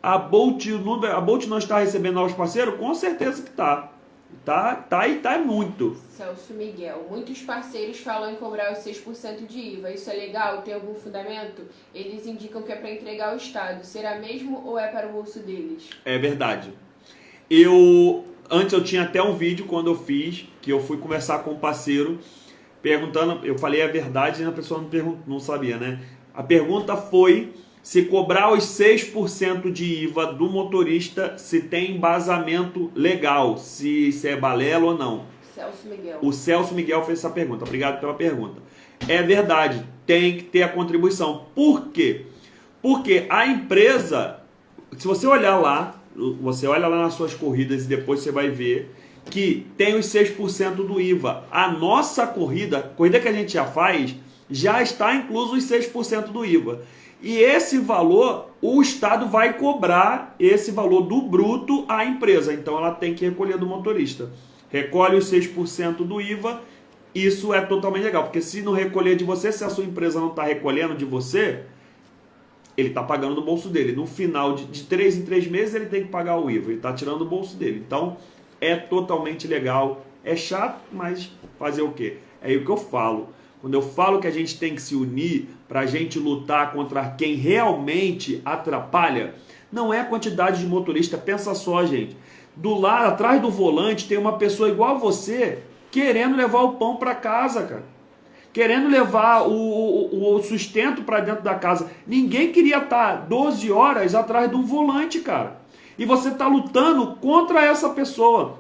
A Bolt não está recebendo novos parceiros? Com certeza que tá. Tá muito. Celso Miguel, muitos parceiros falam em cobrar os 6% de IVA. Isso é legal? Tem algum fundamento? Eles indicam que é para entregar ao Estado. Será mesmo ou é para o bolso deles? É verdade. Antes eu tinha até um vídeo quando eu fiz, que eu fui conversar com um parceiro, perguntando, eu falei a verdade e a pessoa não sabia, né? A pergunta foi se cobrar os 6% de IVA do motorista, se tem embasamento legal, se é balela ou não. Celso Miguel. O Celso Miguel fez essa pergunta. Obrigado pela pergunta. É verdade, tem que ter a contribuição. Por quê? Porque a empresa, se você olhar lá, você olha lá nas suas corridas e depois você vai ver que tem os 6% do IVA. A nossa corrida que a gente já faz, já está incluso os 6% do IVA. E esse valor, o Estado vai cobrar esse valor do bruto à empresa. Então ela tem que recolher do motorista. Recolhe os 6% do IVA, isso é totalmente legal. Porque se não recolher de você, se a sua empresa não está recolhendo de você, ele está pagando do bolso dele. No final de 3 em 3 meses ele tem que pagar o IVA. Ele está tirando do bolso dele. Então é totalmente legal. É chato, mas fazer o quê? É o que eu falo. Quando eu falo que a gente tem que se unir para a gente lutar contra quem realmente atrapalha, não é a quantidade de motorista. Pensa só, gente. Do lado, atrás do volante, tem uma pessoa igual a você querendo levar o pão para casa, cara. Querendo levar o sustento para dentro da casa. Ninguém queria estar 12 horas atrás de um volante, cara. E você está lutando contra essa pessoa.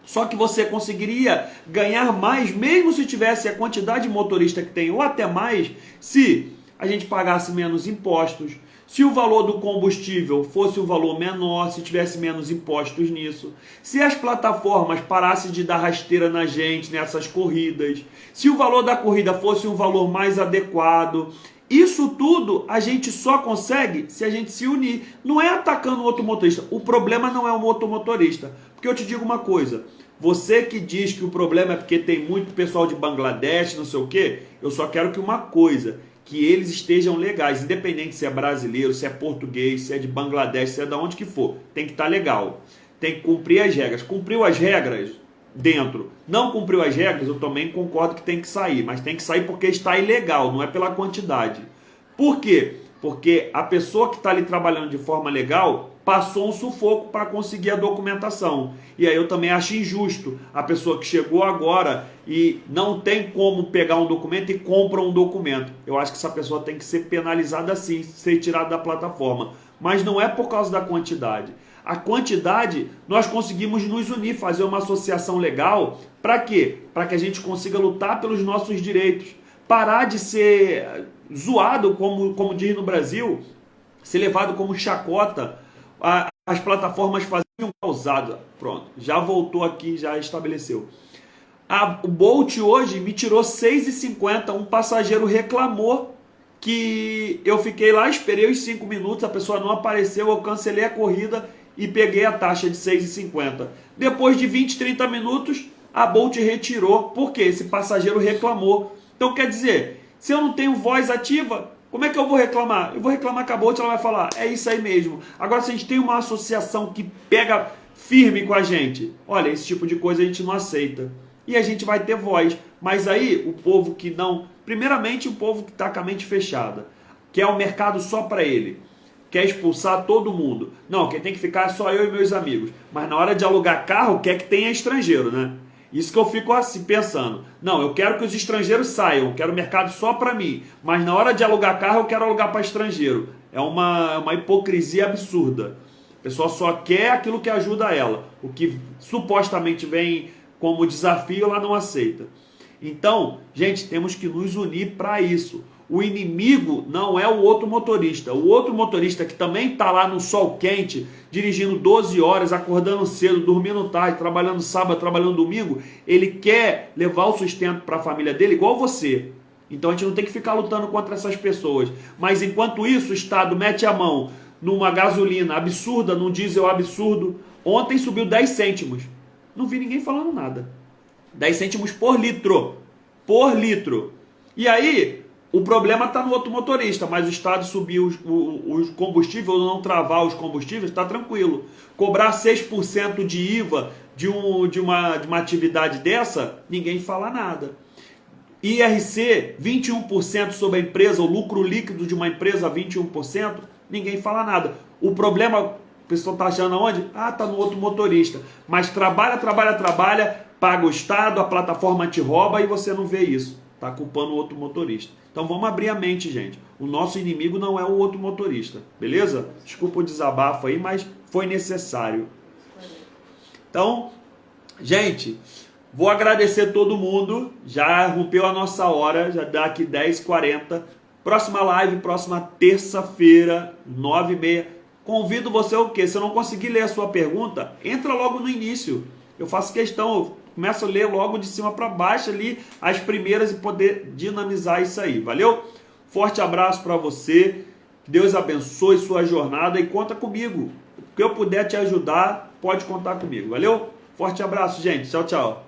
Só que você conseguiria ganhar mais, mesmo se tivesse a quantidade de motorista que tem, ou até mais, se a gente pagasse menos impostos, se o valor do combustível fosse um valor menor, se tivesse menos impostos nisso, se as plataformas parassem de dar rasteira na gente nessas corridas, se o valor da corrida fosse um valor mais adequado. Isso tudo a gente só consegue se a gente se unir. Não é atacando o outro motorista. O problema não é o outro motorista. Porque eu te digo uma coisa. Você que diz que o problema é porque tem muito pessoal de Bangladesh, não sei o quê. Eu só quero que uma coisa. Que eles estejam legais. Independente se é brasileiro, se é português, se é de Bangladesh, se é de onde que for. Tem que estar legal. Tem que cumprir as regras. Cumpriu as regras dentro. Não cumpriu as regras, eu também concordo que tem que sair, mas tem que sair porque está ilegal, não é pela quantidade. Por quê? Porque a pessoa que está ali trabalhando de forma legal, passou um sufoco para conseguir a documentação. E aí eu também acho injusto a pessoa que chegou agora e não tem como pegar um documento e compra um documento. Eu acho que essa pessoa tem que ser penalizada sim, ser tirada da plataforma. Mas não é por causa da quantidade. A quantidade, nós conseguimos nos unir, fazer uma associação legal. Para quê? Para que a gente consiga lutar pelos nossos direitos. Parar de ser zoado, como diz no Brasil, ser levado como chacota. As plataformas faziam causada. Pronto, já voltou aqui, já estabeleceu. O Bolt hoje me tirou 6,50. Um passageiro reclamou que eu fiquei lá, esperei os 5 minutos, a pessoa não apareceu, eu cancelei a corrida e peguei a taxa de 6,50. Depois de 20, 30 minutos, a Bolt retirou, porque esse passageiro reclamou. Então quer dizer, se eu não tenho voz ativa, como é que eu vou reclamar? Eu vou reclamar com a Bolt, ela vai falar, é isso aí mesmo. Agora, se a gente tem uma associação que pega firme com a gente, olha, esse tipo de coisa a gente não aceita. E a gente vai ter voz. Mas aí, o povo que não... Primeiramente, o povo que está com a mente fechada, que é o mercado só para ele, quer expulsar todo mundo. Não, quem tem que ficar é só eu e meus amigos. Mas na hora de alugar carro, quer que tenha estrangeiro, né? Isso que eu fico assim pensando. Não, eu quero que os estrangeiros saiam, eu quero mercado só para mim. Mas na hora de alugar carro, eu quero alugar para estrangeiro. É uma hipocrisia absurda. A pessoa só quer aquilo que ajuda ela. O que supostamente vem como desafio, ela não aceita. Então, gente, temos que nos unir para isso. O inimigo não é o outro motorista. O outro motorista que também está lá no sol quente, dirigindo 12 horas, acordando cedo, dormindo tarde, trabalhando sábado, trabalhando domingo, ele quer levar o sustento para a família dele igual você. Então a gente não tem que ficar lutando contra essas pessoas. Mas enquanto isso, o Estado mete a mão numa gasolina absurda, num diesel absurdo. Ontem subiu 10 cêntimos. Não vi ninguém falando nada. 10 cêntimos por litro. Por litro. E aí, o problema está no outro motorista, mas o Estado subir os combustíveis ou não travar os combustíveis, está tranquilo. Cobrar 6% de IVA de uma atividade dessa, ninguém fala nada. IRC, 21% sobre a empresa, o lucro líquido de uma empresa, 21%, ninguém fala nada. O problema, a pessoa está achando aonde? Está no outro motorista. Mas trabalha, paga o Estado, a plataforma te rouba e você não vê isso. Está culpando o outro motorista. Então vamos abrir a mente, gente. O nosso inimigo não é o outro motorista, beleza? Desculpa o desabafo aí, mas foi necessário. Então, gente, vou agradecer todo mundo. Já rompeu a nossa hora, já dá aqui 10h40. Próxima live, próxima terça-feira, 9h30. Convido você o quê? Se eu não conseguir ler a sua pergunta, entra logo no início. Eu faço questão, eu começo a ler logo de cima para baixo ali as primeiras e poder dinamizar isso aí, valeu? Forte abraço para você, que Deus abençoe sua jornada e conta comigo. O que eu puder te ajudar, pode contar comigo, valeu? Forte abraço, gente, tchau, tchau.